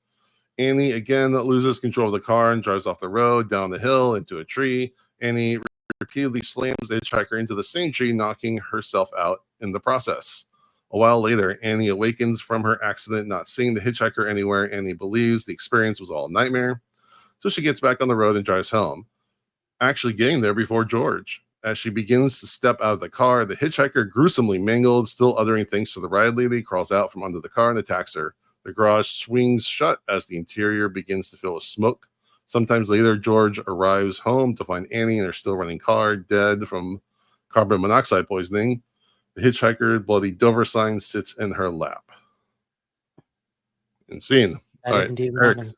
Annie again loses control of the car and drives off the road, down the hill, into a tree. Annie repeatedly slams the hitchhiker into the same tree, knocking herself out in the process. A while later, Annie awakens from her accident, not seeing the hitchhiker anywhere. Annie believes the experience was all a nightmare. So she gets back on the road and drives home, actually getting there before George. As she begins to step out of the car, the hitchhiker, gruesomely mangled, still uttering thanks to the ride lady, crawls out from under the car and attacks her. The garage swings shut as the interior begins to fill with smoke. Sometimes later, George arrives home to find Annie in her still running car, dead from carbon monoxide poisoning. The hitchhiker, bloody Dover sign, sits in her lap. Insane. That is indeed what happens.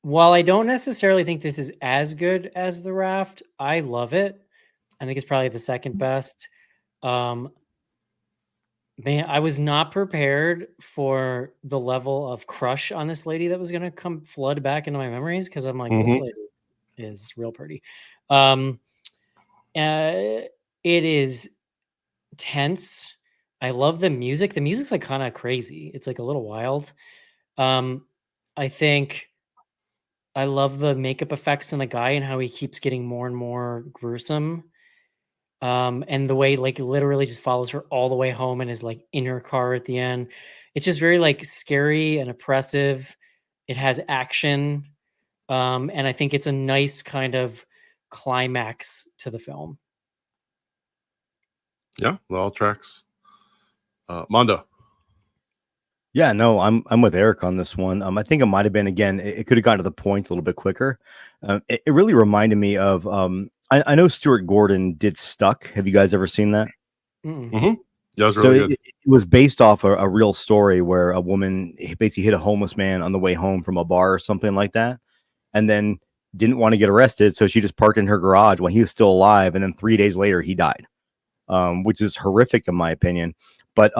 While I don't necessarily think this is as good as The Raft, I love it. I think it's probably the second best. Man, I was not prepared for the level of crush on this lady that was going to come flood back into my memories, because I'm like, this lady is real pretty. It is tense. I love the music. The music's like kind of crazy. It's like a little wild. I think I love the makeup effects on the guy and how he keeps getting more and more gruesome. And the way like literally just follows her all the way home and is like in her car at the end. It's just very like scary and oppressive. It has action. And I think it's a nice kind of climax to the film. Yeah, the all tracks. Mondo. Yeah, no, I'm with Eric on this one. I think it might have been again. It could have gotten to the point a little bit quicker. It really reminded me of. I know Stuart Gordon did Stuck. Have you guys ever seen that? Mm-hmm. Yeah, it was really good. It was based off a real story where a woman basically hit a homeless man on the way home from a bar or something like that, and then didn't want to get arrested, so she just parked in her garage when he was still alive, and then 3 days later he died, which is horrific in my opinion. But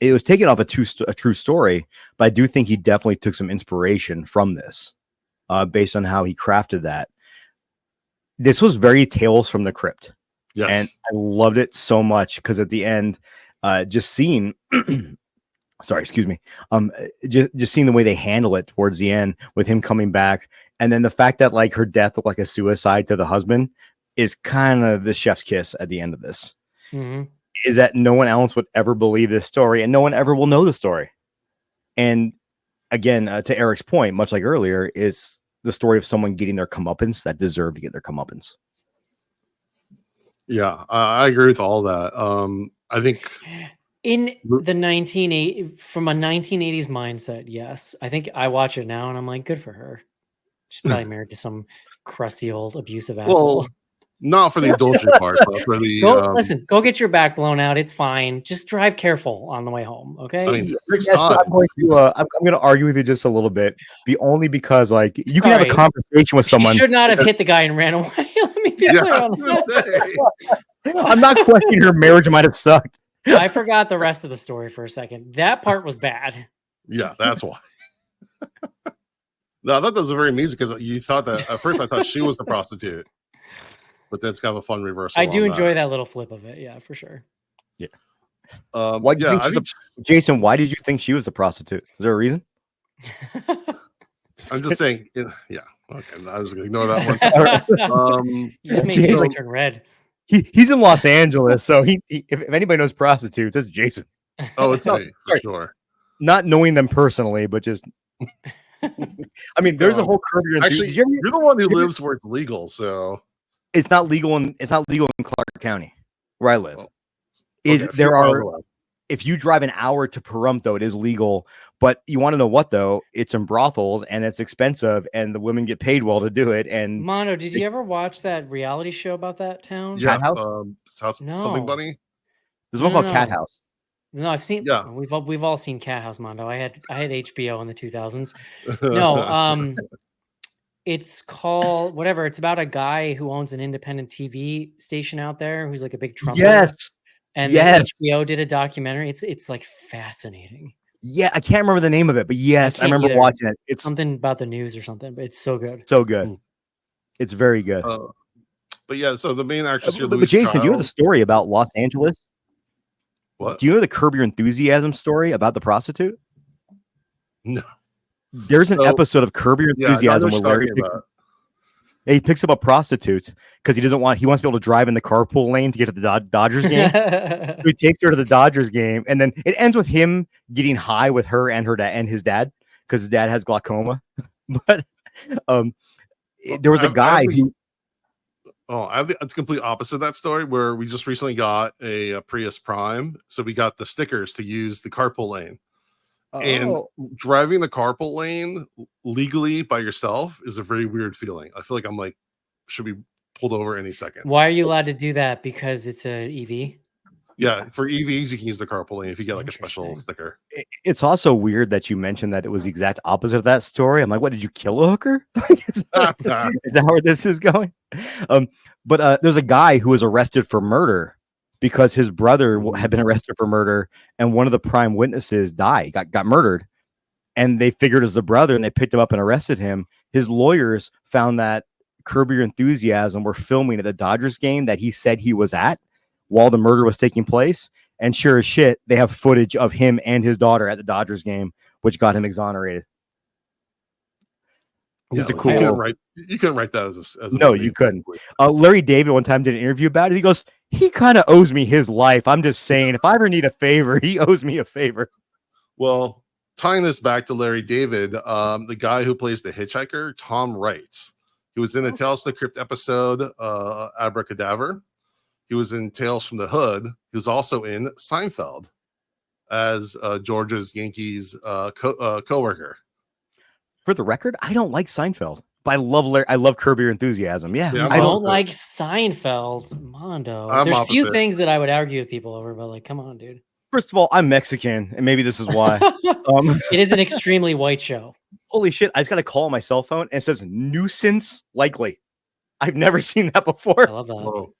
it was taken off a true story, but I do think he definitely took some inspiration from this, based on how he crafted that. This was very Tales from the Crypt. Yes. And I loved it so much because at the end, just seeing, sorry, excuse me, just seeing the way they handle it towards the end with him coming back, and then the fact that like her death looked like a suicide to the husband is kind of the chef's kiss at the end of this. Mm-hmm. Is that no one else would ever believe this story, and no one ever will know the story. And again, to Eric's point, much like earlier, is the story of someone getting their comeuppance that deserved to get their comeuppance. Yeah, I agree with all that. I think in the 1980 from a 1980s mindset, yes. I think I watch it now and I'm like, good for her. She's probably married to some crusty old abusive asshole. well, not for the adultery part, but for the listen, go get your back blown out. It's fine. Just drive careful on the way home. Okay. I mean, Yes, I'm going to argue with you just a little bit, only because like you can have a conversation with someone. She should not have hit the guy and ran away. Let me be clear on that. I'm not questioning her marriage might have sucked. I forgot the rest of the story for a second. That part was bad. Yeah, that's why. No, that was very amusing because you thought that at first I thought she was the prostitute, but then it's kind of a fun reversal. I do enjoy that little flip of it. Yeah, for sure. Yeah. Jason, why did you think she was a prostitute? Is there a reason? I'm just saying. Yeah. Okay. I was going to ignore that one. You just made me turn red. He's in Los Angeles, so if anybody knows prostitutes, it's Jason. Oh, it's me for sure. Not knowing them personally, but just. I mean, there's a whole Curb Your Enthusiasm. Actually, you're the one who lives where it's legal, so it's not legal in Clark County, where I live. If you drive an hour to Pahrump, though, it is legal. But you want to know what, though? It's in brothels and it's expensive, and the women get paid well to do it. And Mono, did you ever watch that reality show about that town? Yeah, Cat House? No. Something bunny. There's one called Cat House. No, I've seen. Yeah, we've all seen Cat House, Mondo. I had HBO in the 2000s. No, it's called whatever. It's about a guy who owns an independent TV station out there who's like a big trumpeter. Yes. And then HBO did a documentary. It's like fascinating. Yeah, I can't remember the name of it, but yes, I remember watching it. It's something about the news or something, but it's so good. So good. It's very good. But yeah, so the main actress here, but Jason, do you know the story about Los Angeles? What? Do you know the Curb Your Enthusiasm story about the prostitute? No. There's an episode of Curb Your Enthusiasm where Larry picks up a prostitute because he wants to be able to drive in the carpool lane to get to the Dodgers game. So he takes her to the Dodgers game, and then it ends with him getting high with her and his dad because his dad has glaucoma. But there was a guy who. I have the complete opposite of that story where we just recently got a Prius Prime. So we got the stickers to use the carpool lane. And driving the carpool lane legally by yourself is a very weird feeling. I feel like I'm like, should be pulled over any second. Why are you allowed to do that? Because it's a EV? Yeah, for EVs, you can use the carpool lane if you get like a special sticker. It's also weird that you mentioned that it was the exact opposite of that story. I'm like, what, did you kill a hooker? Is that where this is going? But there's a guy who was arrested for murder because his brother had been arrested for murder, and one of the prime witnesses got murdered, and they figured it was the brother, and they picked him up and arrested him. His lawyers found that Curb Your Enthusiasm were filming at the Dodgers game that he said he was at while the murder was taking place, and sure as shit, they have footage of him and his daughter at the Dodgers game, which got him exonerated. You couldn't write that as no, you couldn't. Larry David one time did an interview about it. He goes, He kind of owes me his life. I'm just saying, if I ever need a favor, he owes me a favor. Well, tying this back to Larry David, the guy who plays the hitchhiker, Tom Wright. He was in the Tales from the Crypt episode, Abracadabra. He was in Tales from the Hood. He was also in Seinfeld as George's Yankees co-worker. For the record, I don't like Seinfeld, but I love Curb Your Enthusiasm. Yeah, Yeah, I don't opposite. like Seinfeld, Mondo. I'm There's few opposite. things that I would argue with people over, but like, come on, dude. First of all, I'm Mexican, and maybe this is why. It is an extremely white show. Holy shit! I just got a call on my cell phone, and it says nuisance likely. I've never seen that before. I love that. Whoa.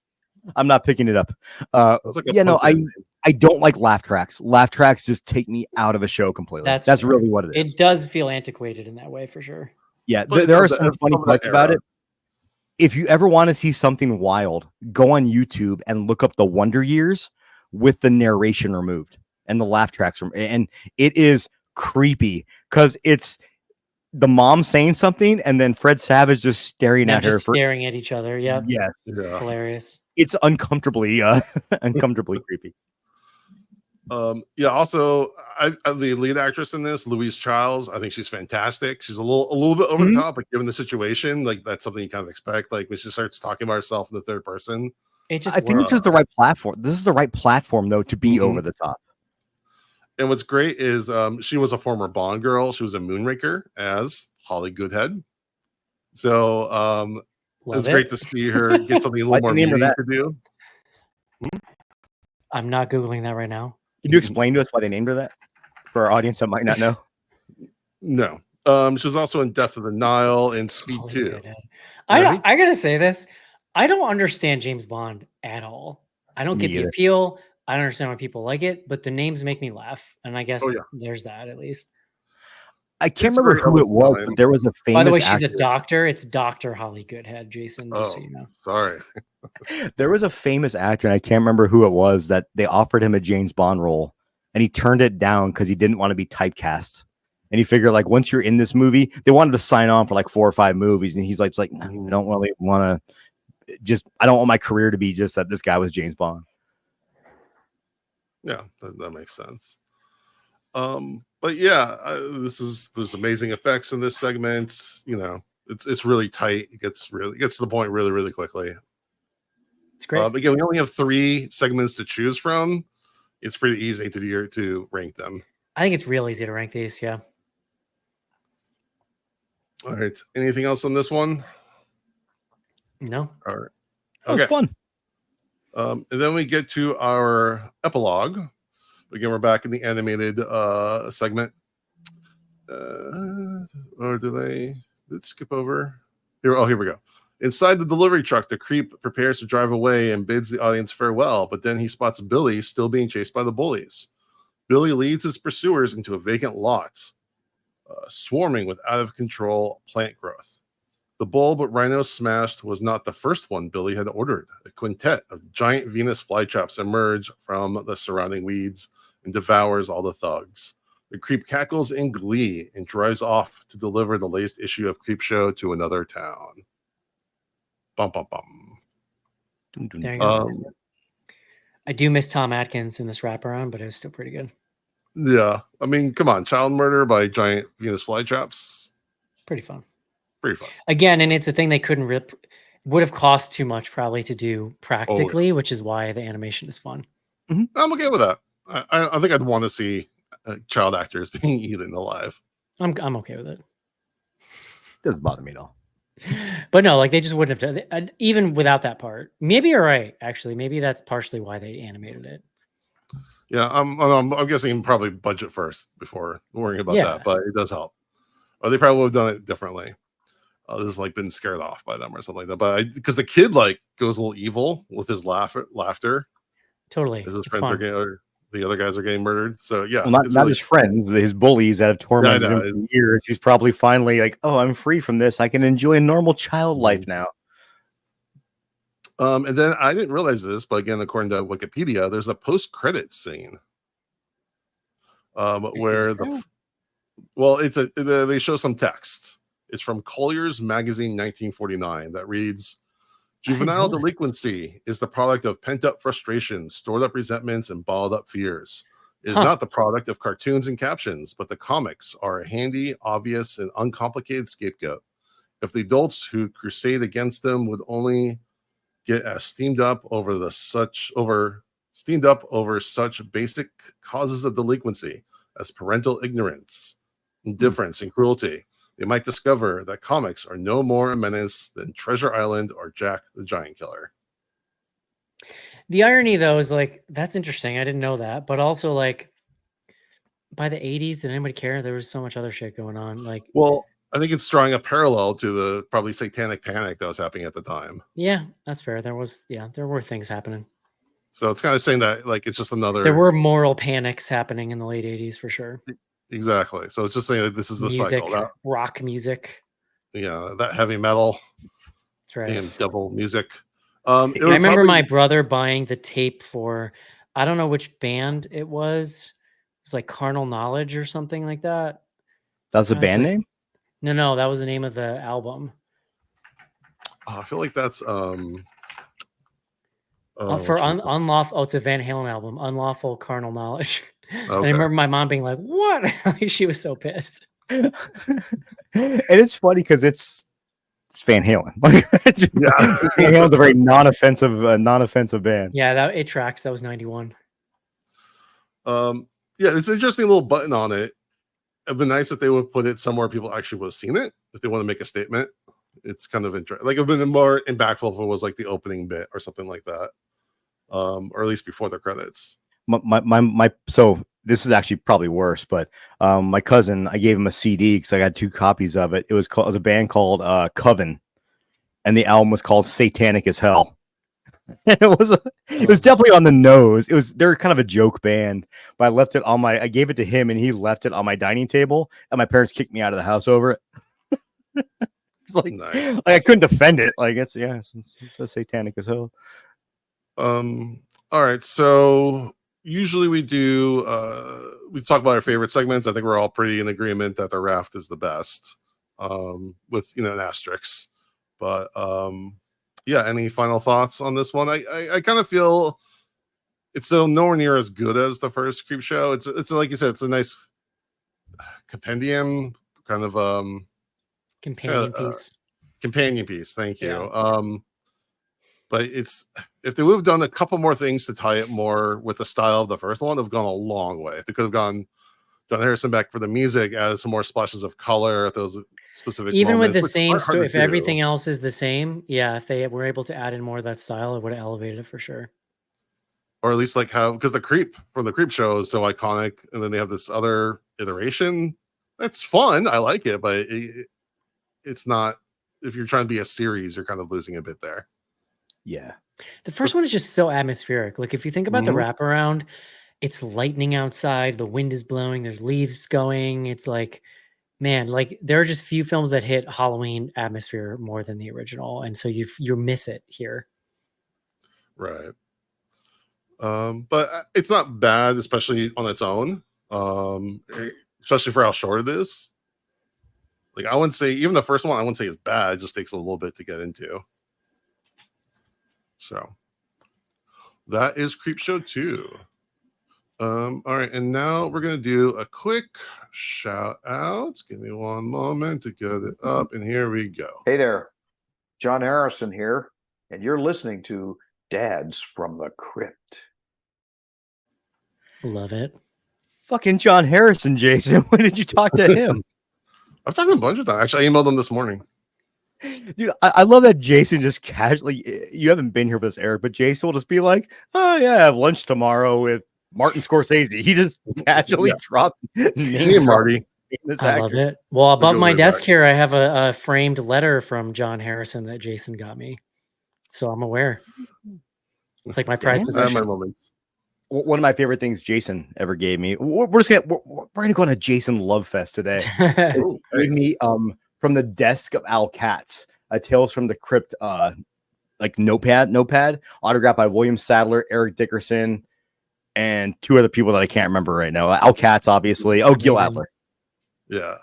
I'm not picking it up. That's like a Yeah, no, punk band. I don't like laugh tracks. Laugh tracks just take me out of a show completely. That's That's fair. really what it is. It does feel antiquated in that way for sure. Yeah, But there are it's some of funny that parts about era. it. If you ever want to see something wild, go on YouTube and look up the Wonder Years with the narration removed and the laugh tracks and it is creepy because it's the mom saying something and then Fred Savage just staring Them at her just for staring at each other. Yep. yes. Yeah. Hilarious. It's uncomfortably uncomfortably creepy. Yeah. Also, the lead actress in this, Louise Charles, I think she's fantastic. She's a little bit over the top, but given the situation, like that's something you kind of expect. Like when she starts talking about herself in the third person. It just I think this is the right platform. This is the right platform though to be over the top. And what's great is she was a former Bond girl. She was a Moonraker as Holly Goodhead. So it's great to see her get something a little more meaty to do. I'm not Googling that right now. Can you explain to us why they named her that for our audience that might not know? No. She was also in Death of the Nile and Speed 2. I gotta say this. I don't understand James Bond at all. I don't get the appeal. I don't understand why people like it, but the names make me laugh. And I guess there's that at least. I can't remember who it was, but there was a famous. By the way, she's a doctor. It's Dr. Holly Goodhead, Jason. Just so you know. Sorry. There was a famous actor, and I can't remember who it was, that they offered him a James Bond role, and he turned it down because he didn't want to be typecast. And he figured, like, once you're in this movie, they wanted to sign on for like 4 or 5 movies, and he's like no, I don't really want to. I don't want my career to be just that this guy was James Bond. Yeah, that makes sense. But yeah, there's amazing effects in this segment. You know, it's really tight. It gets to the point really, really quickly. It's great. Again, we only have 3 segments to choose from. It's pretty easy to rank them. I think it's real easy to rank these. Yeah. All right. Anything else on this one? No. All right. That was fun. And then we get to our epilogue. Again, we're back in the animated segment. Or did skip over? Here we go. Inside the delivery truck, the creep prepares to drive away and bids the audience farewell, but then he spots Billy still being chased by the bullies. Billy leads his pursuers into a vacant lot, swarming with out-of-control plant growth. The bulb Rhino smashed was not the first one Billy had ordered. A quintet of giant Venus flytraps emerge from the surrounding weeds and devours all the thugs. The creep cackles in glee and drives off to deliver the latest issue of Creepshow to another town. Bum, bum, bum. There you go. I do miss Tom Atkins in this wraparound, but it was still pretty good. Yeah. I mean, come on. Child murder by giant Venus flytraps. Pretty fun. Pretty fun. Again, and it's a thing they couldn't rip. Would have cost too much probably to do practically, which is why the animation is fun. I'm okay with that. I think I'd want to see child actors being eaten alive. I'm okay with it. Doesn't bother me at all. But no, like they just wouldn't have done it, even without that part. Maybe you're right. Actually, maybe that's partially why they animated it. Yeah, I'm guessing probably budget first before worrying about that, but it does help. Or they probably would have done it differently. Just like been scared off by them or something like that. But because the kid like goes a little evil with his laughter. Totally, as his friends are getting, or the other guys are getting murdered. So yeah, well, not really his friends, his bullies that have tormented him for years. He's probably finally like, oh, I'm free from this. I can enjoy a normal child life now. And then I didn't realize this, but again, according to Wikipedia, there's a post-credit scene where they show some text. It's from Collier's Magazine 1949 that reads, Juvenile know this. delinquency is the product of pent-up frustration, stored-up resentments, and balled-up fears. It is Huh. not the product of cartoons and captions, but the comics are a handy, obvious, and uncomplicated scapegoat. If the adults who crusade against them would only get as steamed up over such basic causes of delinquency as parental ignorance, indifference, and cruelty, they might discover that comics are no more a menace than Treasure Island or Jack the Giant Killer. The irony, though, is like, that's interesting. I didn't know that. But also, like, by the 80s, did anybody care? There was so much other shit going on. Like, Well, I think it's drawing a parallel to the probably satanic panic that was happening at the time. yeah, that's fair. There were things happening. So it's kind of saying that, like, it's just another. There were moral panics happening in the late 80s for sure. Exactly. So it's just saying that this is the Music, cycle. rock music. Yeah, that heavy metal, That's right. damn devil music. I remember my brother buying the tape for, I don't know which band it was. It was like Carnal Knowledge or something like that. That's the band name? No, that was the name of the album. I feel like that's Unlawful. Oh, it's a Van Halen album, Unlawful Carnal Knowledge. And I okay. remember my mom being like, "What?" Like, she was so pissed. And it's funny because it's Van Halen. Like, Van Halen's a very non-offensive band. Yeah, it tracks. That was 91. Yeah, it's an interesting little button on it. It'd been nice if they would put it somewhere people actually would have seen it if they want to make a statement. It's kind of interesting. Like, it'd been more impactful if it was like the opening bit or something like that, or at least before the credits. So this is actually probably worse, but my cousin, I gave him a CD because I got 2 copies of it. It was a band called Coven, and the album was called Satanic as Hell. And it was definitely on the nose. They're kind of a joke band, but I gave it to him, and he left it on my dining table, and my parents kicked me out of the house over it. It's like, Nice. like I couldn't defend it. Like it's a Satanic as Hell. All right, so usually we talk about our favorite segments. I think we're all pretty in agreement that the Raft is the best, with an asterisk. But yeah, any final thoughts on this one? I kind of feel it's still nowhere near as good as the first Creepshow. It's like you said, it's a nice compendium kind of Companion piece. Companion piece. Thank you. Yeah. But if they would have done a couple more things to tie it more with the style of the first one, they've gone a long way. If they could have gone John Harrison back for the music, added some more splashes of color at those specific Even moments, with the same story, if do. everything else is the same, yeah, if they were able to add in more of that style, it would have elevated it for sure. Or at least like how, because the Creep from the Creep show is so iconic, and then they have this other iteration. That's fun. I like it, but it's not. If you're trying to be a series, you're kind of losing a bit there. Yeah. The first one is just so atmospheric. Like if you think about the wraparound, it's lightning outside, the wind is blowing, there's leaves going. It's like, man, like there are just few films that hit Halloween atmosphere more than the original, and so you miss it here. Right. But it's not bad, especially on its own. Especially for how short it is. Like I wouldn't say even the first one, I wouldn't say is bad. It just takes a little bit to get into. So that is Creepshow 2. All right, and now we're gonna do a quick shout out. Give me one moment to get it up, and here we go. Hey there, John Harrison here, and you're listening to Dads from the Crypt. Love it. Fucking John Harrison, Jason. When did you talk to him? I've talked to him a bunch of times. Actually, I emailed him this morning. Dude, I love that Jason just casually, you haven't been here for this, Eric, but Jason will just be like, oh yeah, I have lunch tomorrow with Martin Scorsese. He just casually dropped Hey, Marty. I love it. Well, above my desk here, I have a framed letter from John Harrison that Jason got me. So I'm aware. It's like my prized possession. My moments. One of my favorite things Jason ever gave me. We're gonna go on a Jason love fest today. He gave me from the desk of Al Katz, a Tales from the Crypt like notepad autographed by William Sadler, Eric Dickerson, and 2 other people that I can't remember right now. Al Katz, obviously. Oh, Gil Adler. Yeah.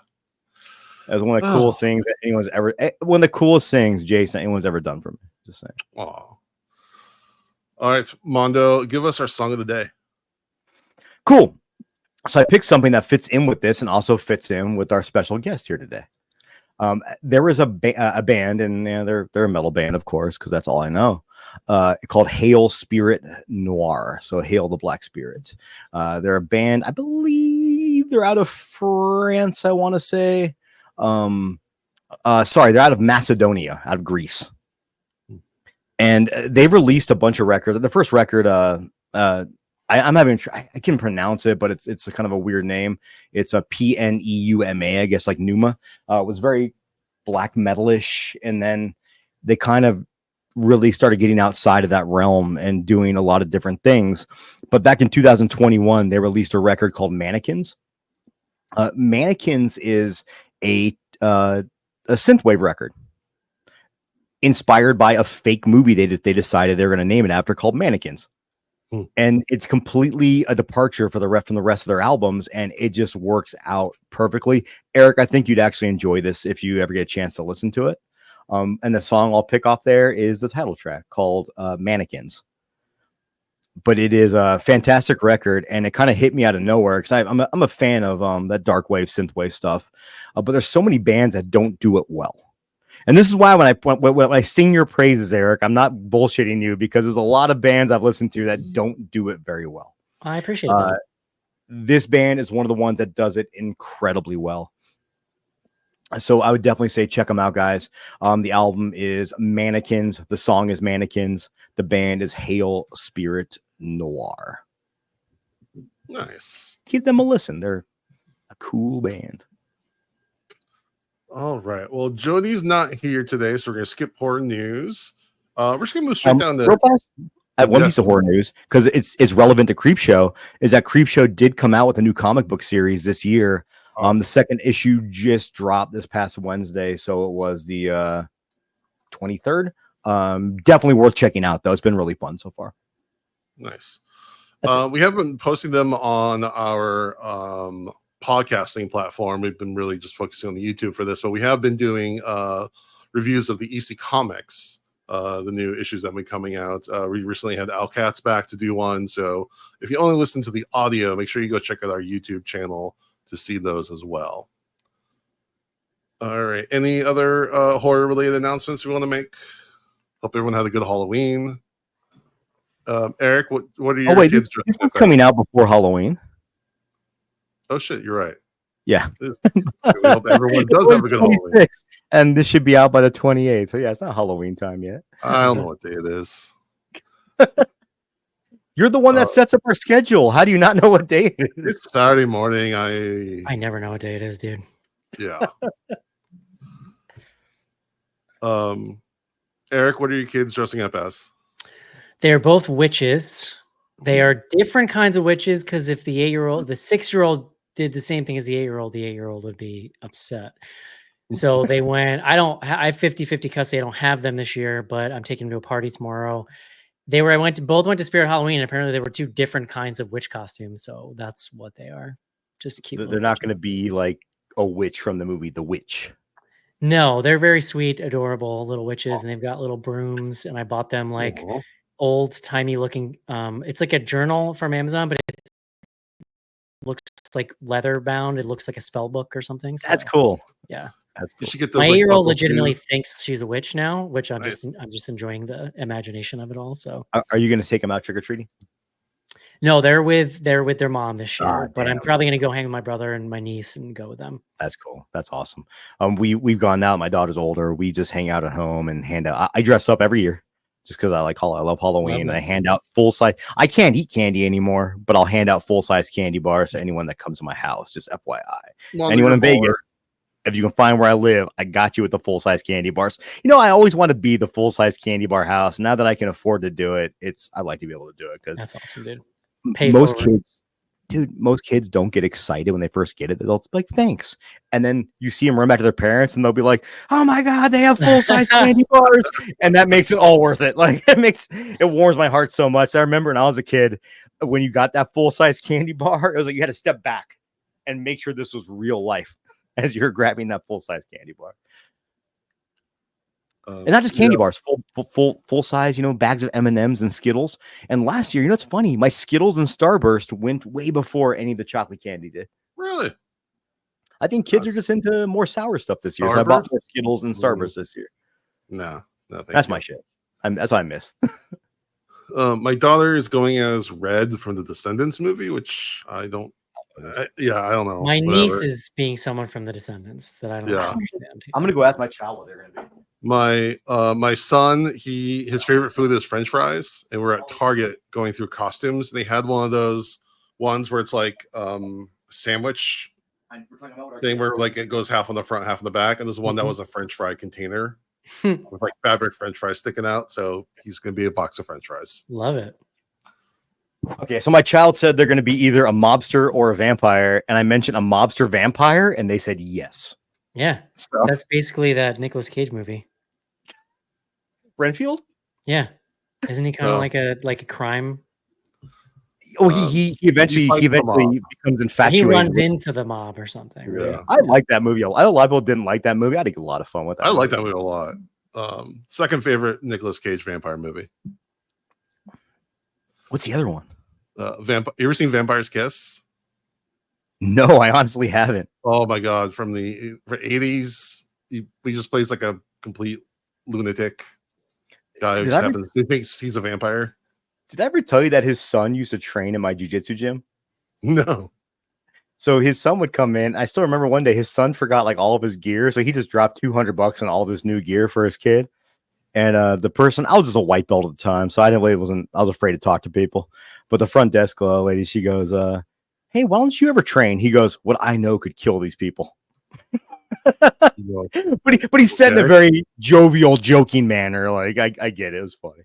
That was one of the coolest things that anyone's ever. One of the coolest things, Jason, anyone's ever done for me. Just saying. Aw. All right, Mondo, give us our song of the day. Cool. So I picked something that fits in with this and also fits in with our special guest here today. There is a band, and they're a metal band, of course, because that's all I know. Called Hail Spirit Noir. So Hail the Black Spirit. They're a band, I believe they're out of France. I want to say, sorry, they're out of Macedonia, out of Greece, and they've released a bunch of records. The first record, I'm having I can pronounce it, but it's a kind of a weird name. It's a Pneuma, I guess, like Numa. It was very black metalish, and then they kind of really started getting outside of that realm and doing a lot of different things. But back in 2021, they released a record called Mannequins. Mannequins is a synthwave record inspired by a fake movie they decided they were going to name it after, called Mannequins. And it's completely a departure from the rest of their albums, and it just works out perfectly. Eric, I think you'd actually enjoy this if you ever get a chance to listen to it. And the song I'll pick off there is the title track called Mannequins. But it is a fantastic record, and it kind of hit me out of nowhere because I'm a fan of that dark wave, synthwave stuff. But there's so many bands that don't do it well. And this is why when I sing your praises, Eric, I'm not bullshitting you, because there's a lot of bands I've listened to that don't do it very well. I appreciate that. This band is one of the ones that does it incredibly well. So I would definitely say check them out, guys. The album is Mannequins. The song is Mannequins. The band is Hail Spirit Noir. Nice. Give them a listen. They're a cool band. All right. Well, Jody's not here today, so we're going to skip horror news. We're just going to move straight down to... Real fast, I have one piece of horror news, because it's relevant to Creepshow, is that Creepshow did come out with a new comic book series this year. The second issue just dropped this past Wednesday, so it was the 23rd. Definitely worth checking out, though. It's been really fun so far. Nice. We have been posting them on our podcasting platform. We've been really just focusing on the YouTube for this, but we have been doing reviews of the EC Comics, the new issues that have been coming out. We recently had Al Katz back to do one, so if you only listen to the audio, make sure you go check out our YouTube channel to see those as well. All right. Any other horror related announcements we want to make? Hope everyone had a good Halloween. Eric, what are your kids dressing this is coming out before Halloween. Oh shit, you're right. Yeah. We hope everyone does have a good Halloween. And this should be out by the 28th. So yeah, it's not Halloween time yet. I don't know what day it is. You're the one that sets up our schedule. How do you not know what day it is? It's Saturday morning. I never know what day it is, dude. Yeah. Eric, what are your kids dressing up as? They're both witches. They are different kinds of witches, because if the 6-year-old did the same thing as the 8-year-old would be upset. So they went, I have 50-50 custody. I don't have them this year, but I'm taking them to a party tomorrow. Both went to Spirit Halloween, and apparently there were 2 different kinds of witch costumes. So that's what they are. Just cute. They're not going to be like a witch from the movie The Witch. No, they're very sweet, adorable little witches, and they've got little brooms, and I bought them like old timey looking. It's like a journal from Amazon, but it looks like leather bound. It looks like a spell book or something. So, that's cool. Yeah. That's cool. You should get those, my 8-year-old legitimately thinks she's a witch now, which I'm just enjoying the imagination of it all. So are you going to take them out trick-or-treating? No, they're with their mom this year, but damn. I'm probably going to go hang with my brother and my niece and go with them. That's cool. That's awesome. We've gone out. My daughter's older. We just hang out at home and hand out. I dress up every year just because I love Halloween, and I hand out full size. I can't eat candy anymore, but I'll hand out full size candy bars to anyone that comes to my house. Just FYI, anyone in Vegas, if you can find where I live, I got you with the full size candy bars. I always want to be the full size candy bar house. Now that I can afford to do it, I'd like to be able to do it, because that's awesome, dude. Most kids don't get excited when they first get it. They'll be like, thanks. And then you see them run back to their parents and they'll be like, oh my God, they have full-size candy bars. And that makes it all worth it. Like it warms my heart so much. I remember when I was a kid, when you got that full-size candy bar, it was like you had to step back and make sure this was real life as you're grabbing that full-size candy bar. And not just candy bars, full size, bags of M&Ms and Skittles. And last year, it's funny, my Skittles and Starburst went way before any of the chocolate candy did. Really? I think kids are just into more sour stuff this year. So I bought more Skittles and Starburst this year. No, that's my shit. That's what I miss. My daughter is going as Red from the Descendants movie, which I don't. I don't know. My niece is being someone from the Descendants that I don't understand. I'm gonna go ask my child what they're gonna be. My son, his favorite food is French fries, and we're at Target going through costumes. They had one of those ones where it's like sandwich thing where like it goes half on the front, half on the back, and there's one that was a French fry container with like fabric French fries sticking out. So he's gonna be a box of French fries. Love it. Okay, so my child said they're going to be either a mobster or a vampire, and I mentioned a mobster vampire, and they said yes. Yeah, so that's basically that Nicolas Cage movie. Renfield? Yeah, isn't he kind of like a crime? Oh, he eventually becomes infatuated. He runs into the mob or something. Yeah, right? I like that movie. I know a lot of people didn't like that movie. I had a lot of fun with that. I like that movie a lot. Second favorite Nicolas Cage vampire movie. What's the other one? You ever seen Vampire's Kiss? No, I honestly haven't. Oh my god, from the 80s, he just plays like a complete lunatic guy who thinks he's a vampire. Did I ever tell you that his son used to train in my jiu-jitsu gym? No. So his son would come in. I still remember one day his son forgot like all of his gear, so he just dropped $200 on all of his new gear for his kid. And the person, I was just a white belt at the time, so I was afraid to talk to people. But the front desk lady, she goes, "Hey, why don't you ever train?" He goes, "What I know could kill these people." but he said in a very jovial, joking manner. Like I get it. It was funny.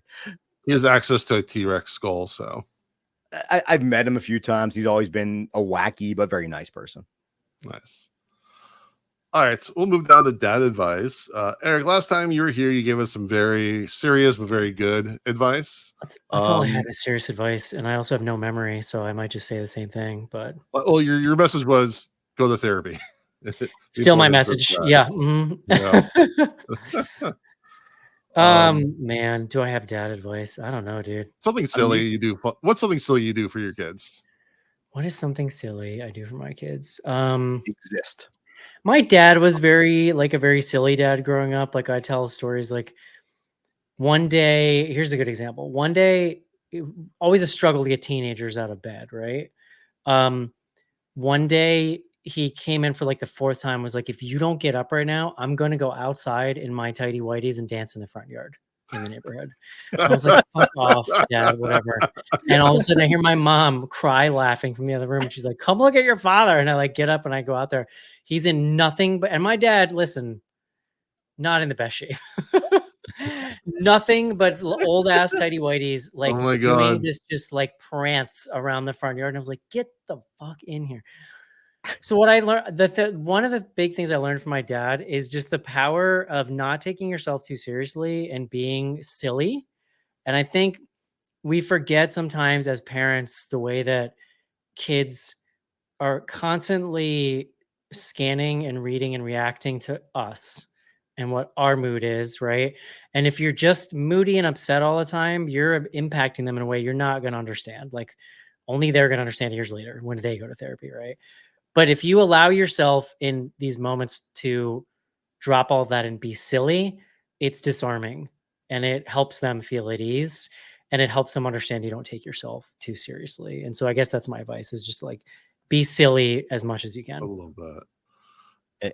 He has access to a T-Rex skull, so I've met him a few times. He's always been a wacky but very nice person. Nice. All right, so we'll move down to dad advice. Eric, last time you were here, you gave us some very serious but very good advice. That's all I had is serious advice, and I also have no memory, so I might just say the same thing. But your message was go to therapy. Still my message. Yeah. Man, do I have dad advice? I don't know, dude. Something silly you do. What's something silly you do for your kids? What is something silly I do for my kids? Exist. My dad was a very silly dad growing up. Like I tell stories like one day, here's a good example. One day, always a struggle to get teenagers out of bed, right? One day he came in for like the fourth time, was like, if you don't get up right now, I'm going to go outside in my tighty whities and dance in the front yard in the neighborhood. I was like, fuck off, dad, whatever. And all of a sudden I hear my mom cry laughing from the other room. And she's like, come look at your father. And I like get up and I go out there. He's in nothing but, and my dad, listen, not in the best shape. Nothing but old ass tighty whiteys, like doing this just like prance around the front yard. And I was like, get the fuck in here. So what I learned, one of the big things I learned from my dad is just the power of not taking yourself too seriously and being silly. And I think we forget sometimes as parents the way that kids are constantly scanning and reading and reacting to us and what our mood is, right? And if you're just moody and upset all the time, you're impacting them in a way you're not going to understand. Like only they're going to understand years later when they go to therapy, right? But if you allow yourself in these moments to drop all that and be silly, it's disarming and it helps them feel at ease and it helps them understand you don't take yourself too seriously. And so I guess that's my advice is just like be silly as much as you can. I love that.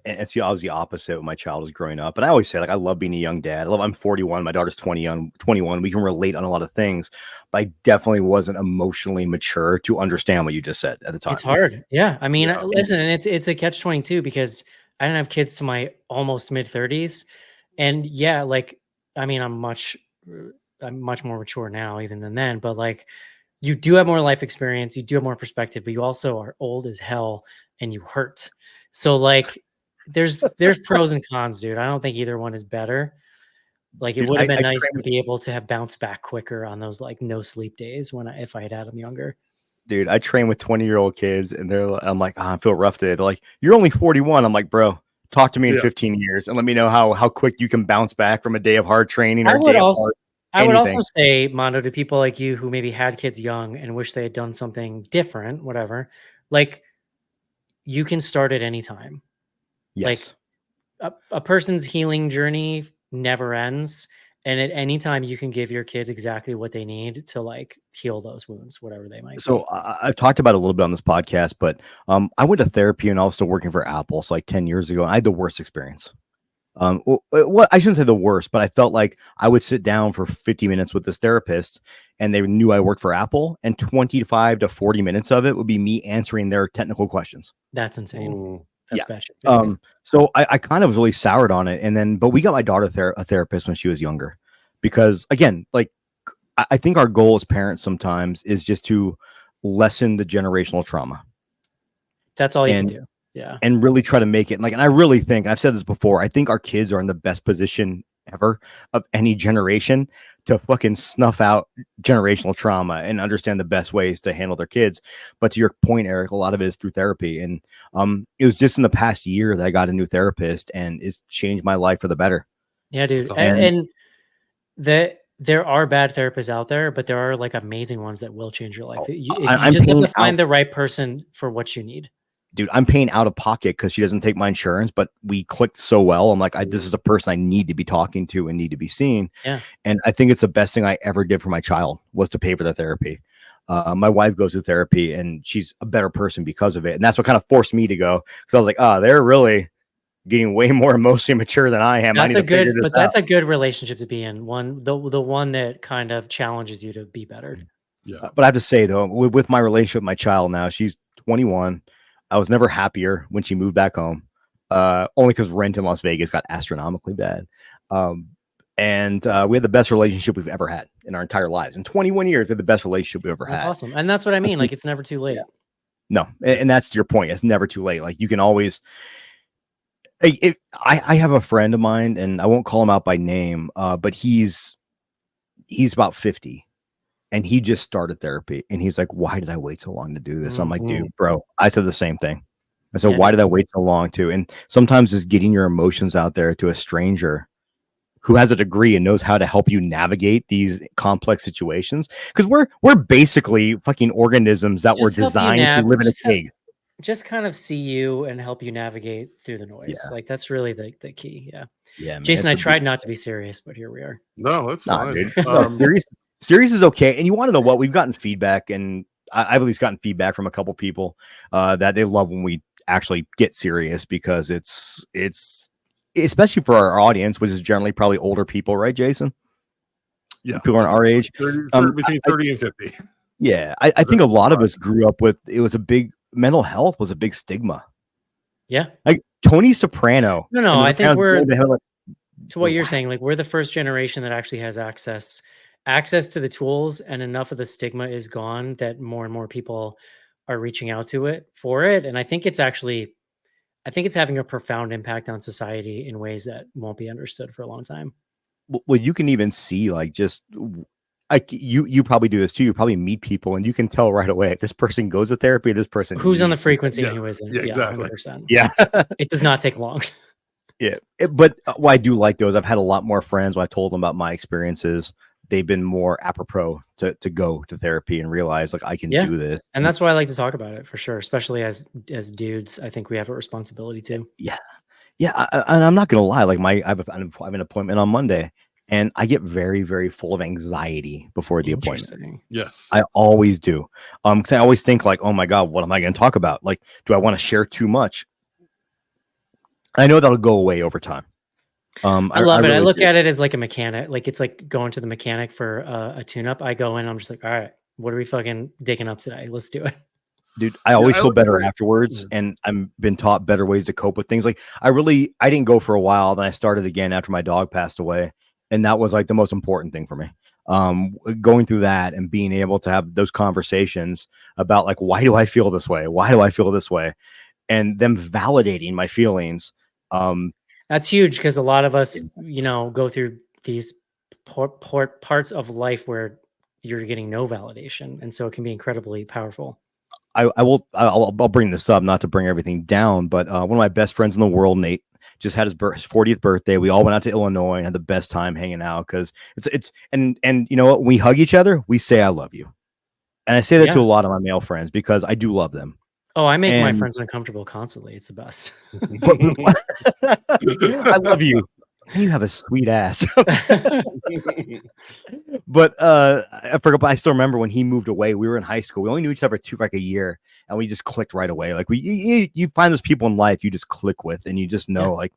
And see, I was the opposite when my child was growing up. And I always say, like, I love being a young dad. I'm 41. My daughter's 21. We can relate on a lot of things, but I definitely wasn't emotionally mature to understand what you just said at the time. It's hard. Yeah. I mean, listen, and it's a catch-22 because I didn't have kids to my almost mid-30s. And yeah, like, I mean, I'm much more mature now even than then, but like you do have more life experience, you do have more perspective, but you also are old as hell and you hurt. So like, there's pros and cons, dude. I don't think either one is better. Like it would have been nice to be able to have bounced back quicker on those like no sleep days if I had had them younger. Dude, I train with 20-year-old kids and I'm like, I feel rough today. They're like, you're only 41. I'm like, bro, Talk to me in Yeah. 15 years and let me know how quick you can bounce back from a day of hard training or I a would day of also hard I would also anything. say, Mondo, to people like you who maybe had kids young and wish they had done something different, whatever, like you can start at any time. Like Yes. a person's healing journey never ends. And at any time you can give your kids exactly what they need to like heal those wounds, whatever they might So be. I've talked about it a little bit on this podcast, but I went to therapy and I was still working for Apple. So like 10 years ago, and I had the worst experience. Well, I shouldn't say the worst, but I felt like I would sit down for 50 minutes with this therapist and they knew I worked for Apple, and 25 to 40 minutes of it would be me answering their technical questions. That's insane. Mm. That's Yeah. batshit crazy. So I kind of was really soured on it. And then, but we got my daughter a therapist when she was younger, because again, like I think our goal as parents sometimes is just to lessen the generational trauma That's all you can and do. Yeah. and really try to make it like, and I really think, I've said this before, I think our kids are in the best position ever of any generation to fucking snuff out generational trauma and understand the best ways to handle their kids. But to your point, Eric, a lot of it is through therapy. And it was just in the past year that I got a new therapist, and it's changed my life for the better. Yeah, dude. That's And there are bad therapists out there, but there are like amazing ones that will change your life. You I'm just have to paying find out, the right person for what you need. dude, I'm paying out of pocket because she doesn't take my insurance, but we clicked so well. I'm like, this is a person I need to be talking to and need to be seeing. Yeah. And I think it's the best thing I ever did for my child was to pay for the therapy. My wife goes to therapy and she's a better person because of it. And that's what kind of forced me to go. Cause I was like, they're really getting way more emotionally mature than I am. That's I need to figure this that's out. a good relationship to be in. The one that kind of challenges you to be better. Yeah. But I have to say though, with my relationship with my child now, she's 21. I was never happier when she moved back home. Only because rent in Las Vegas got astronomically bad. And we had the best relationship we've ever had in our entire lives. In 21 years, we had the best relationship we ever That's had. awesome. And that's what I mean. Like, it's never too late. Yeah. No, and that's your point. It's never too late. Like you can always. I have a friend of mine, and I won't call him out by name, but he's about 50, and he just started therapy, and he's like, "Why did I wait so long to do this?" I'm like, "Dude, bro," I said the same thing. I said, "Why did I wait so long to?" And sometimes just getting your emotions out there to a stranger who has a degree and knows how to help you navigate these complex situations, because we're basically fucking organisms that were designed to live in a cage. Just kind of see you and help you navigate through the noise. Yeah. Like that's really the key. Yeah. Yeah, man, Jason, I tried not to be serious, but here we are. No, that's fine. Dude. Serious is okay. And you want to know what? We've gotten feedback, and I've at least gotten feedback from a couple people that they love when we actually get serious, because it's especially for our audience, which is generally probably older people, right, Jason? Yeah, people aren't our age, between 30 and 50. Yeah, I think a lot of us grew up with, it was a big, mental health was a big stigma. Yeah, like Tony Soprano. No, I think we're to what you're wow. saying. Like we're the first generation that actually has access to the tools, and enough of the stigma is gone that more and more people are reaching out to it for it. And I think it's having a profound impact on society in ways that won't be understood for a long time. Well, you can even see like just like you probably do this too. You probably meet people and you can tell right away this person goes to therapy, this person who's on the frequency and who isn't. Yeah, exactly. 100%. Yeah. It does not take long. Yeah. But what I do like those, I've had a lot more friends when I told them about my experiences. They've been more apropos to go to therapy and realize like I can do this. And that's why I like to talk about it for sure, especially as dudes. I think we have a responsibility too. Yeah. And I'm not gonna lie, like I have an appointment on Monday, and I get very, very full of anxiety before the appointment. Yes, I always do. Because I always think like, oh my God, what am I going to talk about? Like, do I want to share too much? I know that'll go away over time. I love it. Really I look at it as like a mechanic. Like it's like going to the mechanic for a tune-up. I go in, I'm just like, all right, what are we fucking digging up today? Let's do it. Dude, I always feel better afterwards, and I'm been taught better ways to cope with things. Like I didn't go for a while, then I started again after my dog passed away, and that was like the most important thing for me. Going through that and being able to have those conversations about like, why do I feel this way? Why do I feel this way? And them validating my feelings. That's huge, because a lot of us, go through these parts of life where you're getting no validation, and so it can be incredibly powerful. I'll bring this up, not to bring everything down, but one of my best friends in the world, Nate, just had his 40th birthday. We all went out to Illinois and had the best time hanging out because and you know what? When we hug each other, we say I love you. And I say that to a lot of my male friends because I do love them. Oh, I make my friends uncomfortable constantly. It's the best. I love you. You have a sweet ass. But I forgot. But I still remember when he moved away. We were in high school. We only knew each other for like a year, and we just clicked right away. Like you find those people in life you just click with, and you just know like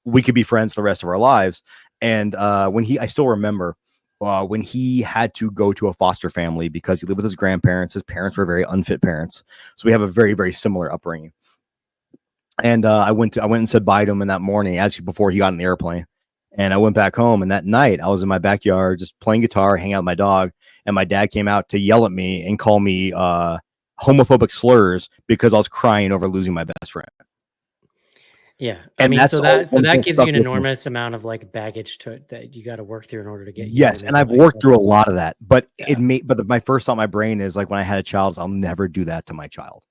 we could be friends the rest of our lives. And I still remember when he had to go to a foster family because he lived with his grandparents. His parents were very unfit parents, so we have a very, very similar upbringing. And I went and said bye to him in that morning, before he got in the airplane. And I went back home, and that night I was in my backyard just playing guitar, hanging out with my dog, and my dad came out to yell at me and call me homophobic slurs because I was crying over losing my best friend. Yeah, I mean, so that gives you an enormous amount of like baggage that you got to work through in order to get. Yes, and I've worked through a lot of that, but my first thought in my brain is like when I had a child, I'll never do that to my child.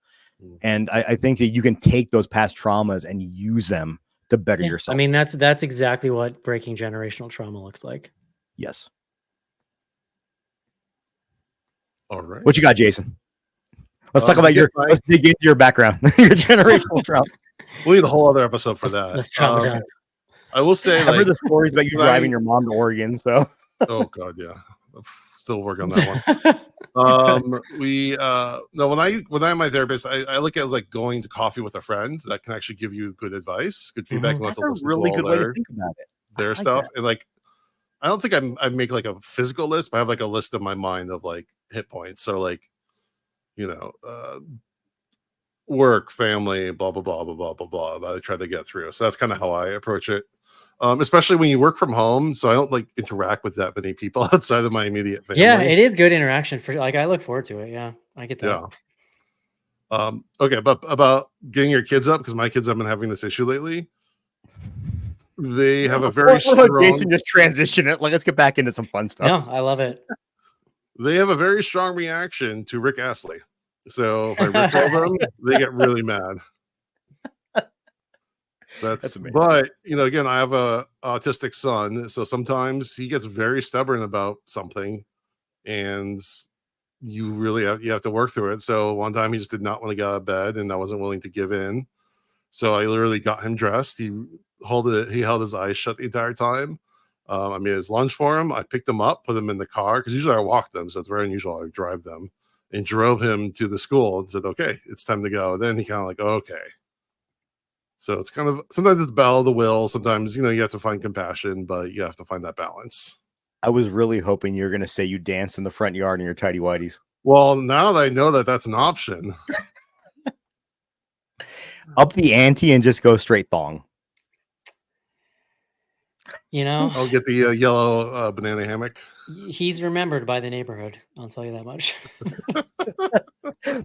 And I think that you can take those past traumas and use them to better yourself. I mean, that's exactly what breaking generational trauma looks like. Yes. All right. What you got, Jason? Let's talk about let's dig into your background, your generational trauma. We need a whole other episode for that. Let's trauma down. I will say, I've heard the stories about you driving your mom to Oregon. So, oh god, yeah, still working on that one. When I'm my therapist, I look at it as like going to coffee with a friend that can actually give you good advice, good feedback. That's a really good way to think about it. Their stuff, and like, I don't think I make like a physical list, but I have like a list in my mind of like hit points. So like, work, family, blah blah blah blah blah blah blah that I try to get through. So that's kind of how I approach it. Especially when you work from home, so I don't like interact with that many people outside of my immediate family. Yeah, it is good interaction for like I look forward to it. Yeah, I get that. Yeah. Okay, but about getting your kids up, because my kids have been having this issue lately. They have a very strong. Jason just transition it. Like, let's get back into some fun stuff. No, I love it. They have a very strong reaction to Rick Astley. So if I rickroll them, they get really mad. That's amazing. But again, I have a autistic son, so sometimes he gets very stubborn about something, and you have to work through it. So one time he just did not want to get out of bed, and I wasn't willing to give in. So I literally got him dressed. He held his eyes shut the entire time. I made his lunch for him. I picked him up, put him in the car, because usually I walk them, so it's very unusual I drive them, and drove him to the school and said, "Okay, it's time to go." Then he kind of like, "Okay." So it's kind of, sometimes it's battle of the will. Sometimes, you have to find compassion, but you have to find that balance. I was really hoping you were going to say you danced in the front yard in your tidy whities. Well, now that I know that that's an option. Up the ante and just go straight thong. I'll get the yellow banana hammock. He's remembered by the neighborhood. I'll tell you that much.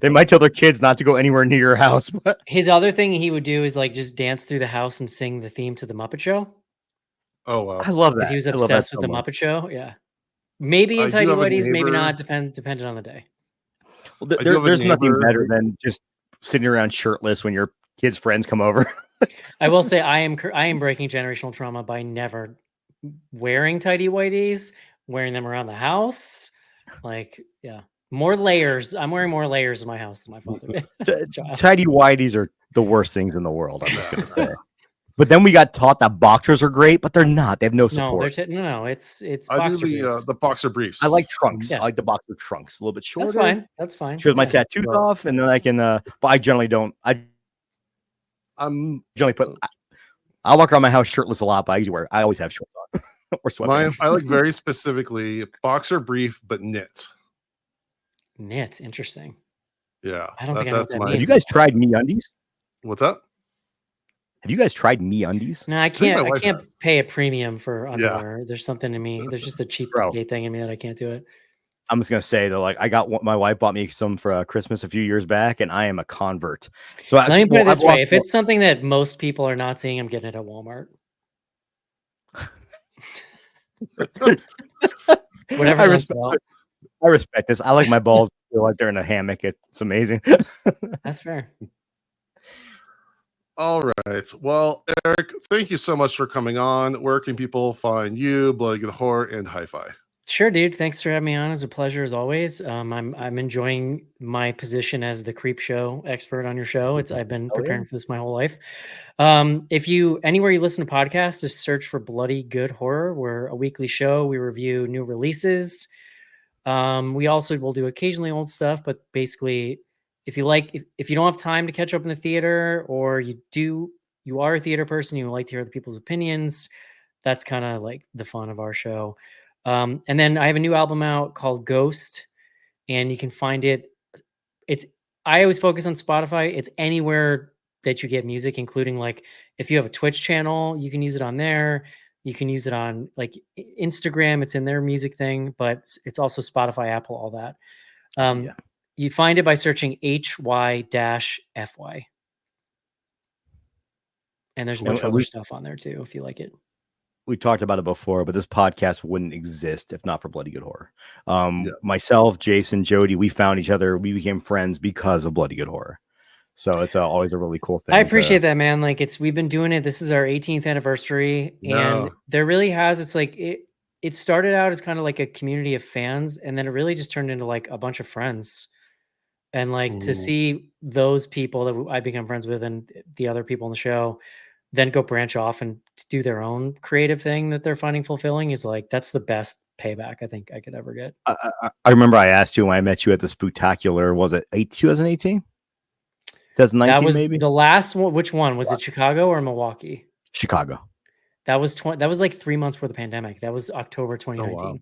They might tell their kids not to go anywhere near your house. But his other thing he would do is like just dance through the house and sing the theme to the Muppet Show. Oh wow, I love that. Because he was obsessed with the Muppet Show. Yeah, maybe in tidy whities, maybe not. Depending on the day. Well, there's nothing better than just sitting around shirtless when your kids' friends come over. I will say I am breaking generational trauma by never wearing tidy whities, wearing them around the house. Like, yeah, more layers. I'm wearing more layers in my house than my father did. Tidy whities are the worst things in the world, I'm just going to say. But then we got taught that boxers are great, but they're not. They have no support. No, it's I do the boxer briefs. I like trunks. Yeah. I like the boxer trunks. A little bit shorter. That's fine. Shows my tattoos off, and then I can. But I generally don't. I generally put. I walk around my house shirtless a lot, but I always have shorts on or sweatpants. I like very specifically boxer brief, but knit. Knit, interesting. Yeah, I don't think I know what that means. Have you guys tried MeUndies? What's up? Have you guys tried MeUndies? No, I can't pay a premium for underwear. Yeah. There's something in me. There's just a cheap gay thing in me that I can't do it. I'm just gonna say though, like my wife bought me some for Christmas a few years back, and I am a convert. So let me put it this way: if it's something that most people are not seeing, I'm getting it at Walmart. Whatever. I respect this. I like my balls feel like they're in a hammock. It's amazing. That's fair. All right. Well, Eric, thank you so much for coming on. Where can people find you, Bloody Good Horror, and Hi-Fi? Sure, dude. Thanks for having me on. It's a pleasure as always. I'm enjoying my position as the Creepshow expert on your show. I've been preparing for this my whole life. If you anywhere you listen to podcasts, just search for Bloody Good Horror. We're a weekly show. We review new releases. We also will do occasionally old stuff, but basically, if you don't have time to catch up in the theater, or you are a theater person, you like to hear other people's opinions, that's kind of like the fun of our show. And then I have a new album out called Ghost, and you can find it. I always focus on Spotify. It's anywhere that you get music, including like if you have a Twitch channel, you can use it on there. You can use it on like Instagram. It's in their music thing, but it's also Spotify, Apple, all that. You find it by searching HY-FY. And there's a bunch of other stuff on there too, if you like it. We talked about it before, but this podcast wouldn't exist if not for Bloody Good Horror. Myself, Jason, Jody, we found each other. We became friends because of Bloody Good Horror. So it's always a really cool thing. I appreciate that, man. Like we've been doing it. This is our 18th anniversary, and there really has. It's like it started out as kind of like a community of fans, and then it really just turned into like a bunch of friends. And like to see those people that I become friends with, and the other people in the show, then go branch off and do their own creative thing that they're finding fulfilling is like, that's the best payback I think I could ever get. I remember I asked you when I met you at the Spooktacular, was it 2018? 2019, that was maybe? The last one. Which one? Was it Chicago or Milwaukee? Chicago. That was like 3 months before the pandemic. That was October 2019. Oh, wow.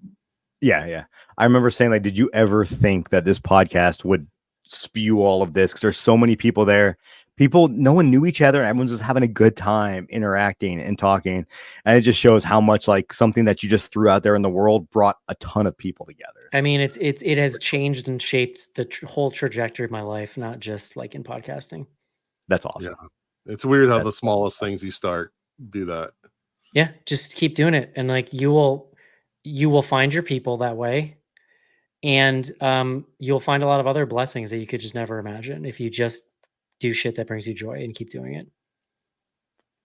Yeah. I remember saying, like, did you ever think that this podcast would spew all of this? Because there's so many people there. No one knew each other. Everyone's just having a good time interacting and talking. And it just shows how much like something that you just threw out there in the world brought a ton of people together. I mean, it has changed and shaped the whole trajectory of my life, not just like in podcasting. That's awesome. Yeah. It's weird how the smallest things you start do that. Yeah. Just keep doing it. And like, you will find your people that way. And you'll find a lot of other blessings that you could just never imagine if you just do shit that brings you joy and keep doing it.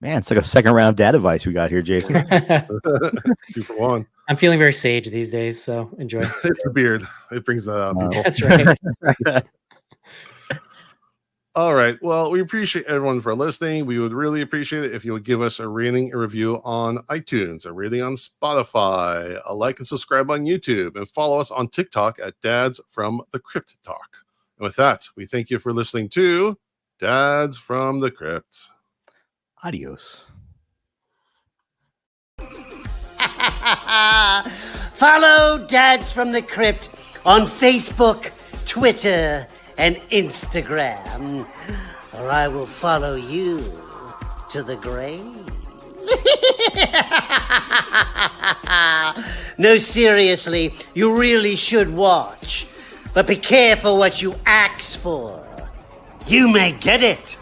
Man, it's like a second round dad advice we got here, Jason. 2 for 1. I'm feeling very sage these days, so enjoy. It's the beard. It brings that out. People. That's right. That's right. All right. Well, we appreciate everyone for listening. We would really appreciate it if you would give us a rating, a review on iTunes, a rating on Spotify, a like and subscribe on YouTube, and follow us on TikTok at Dads from the Crypt Talk. And with that, we thank you for listening to Dads from the Crypt. Adios. Follow Dads from the Crypt on Facebook, Twitter, and Instagram, or I will follow you to the grave. No, seriously, you really should watch. But be careful what you ask for. You may get it.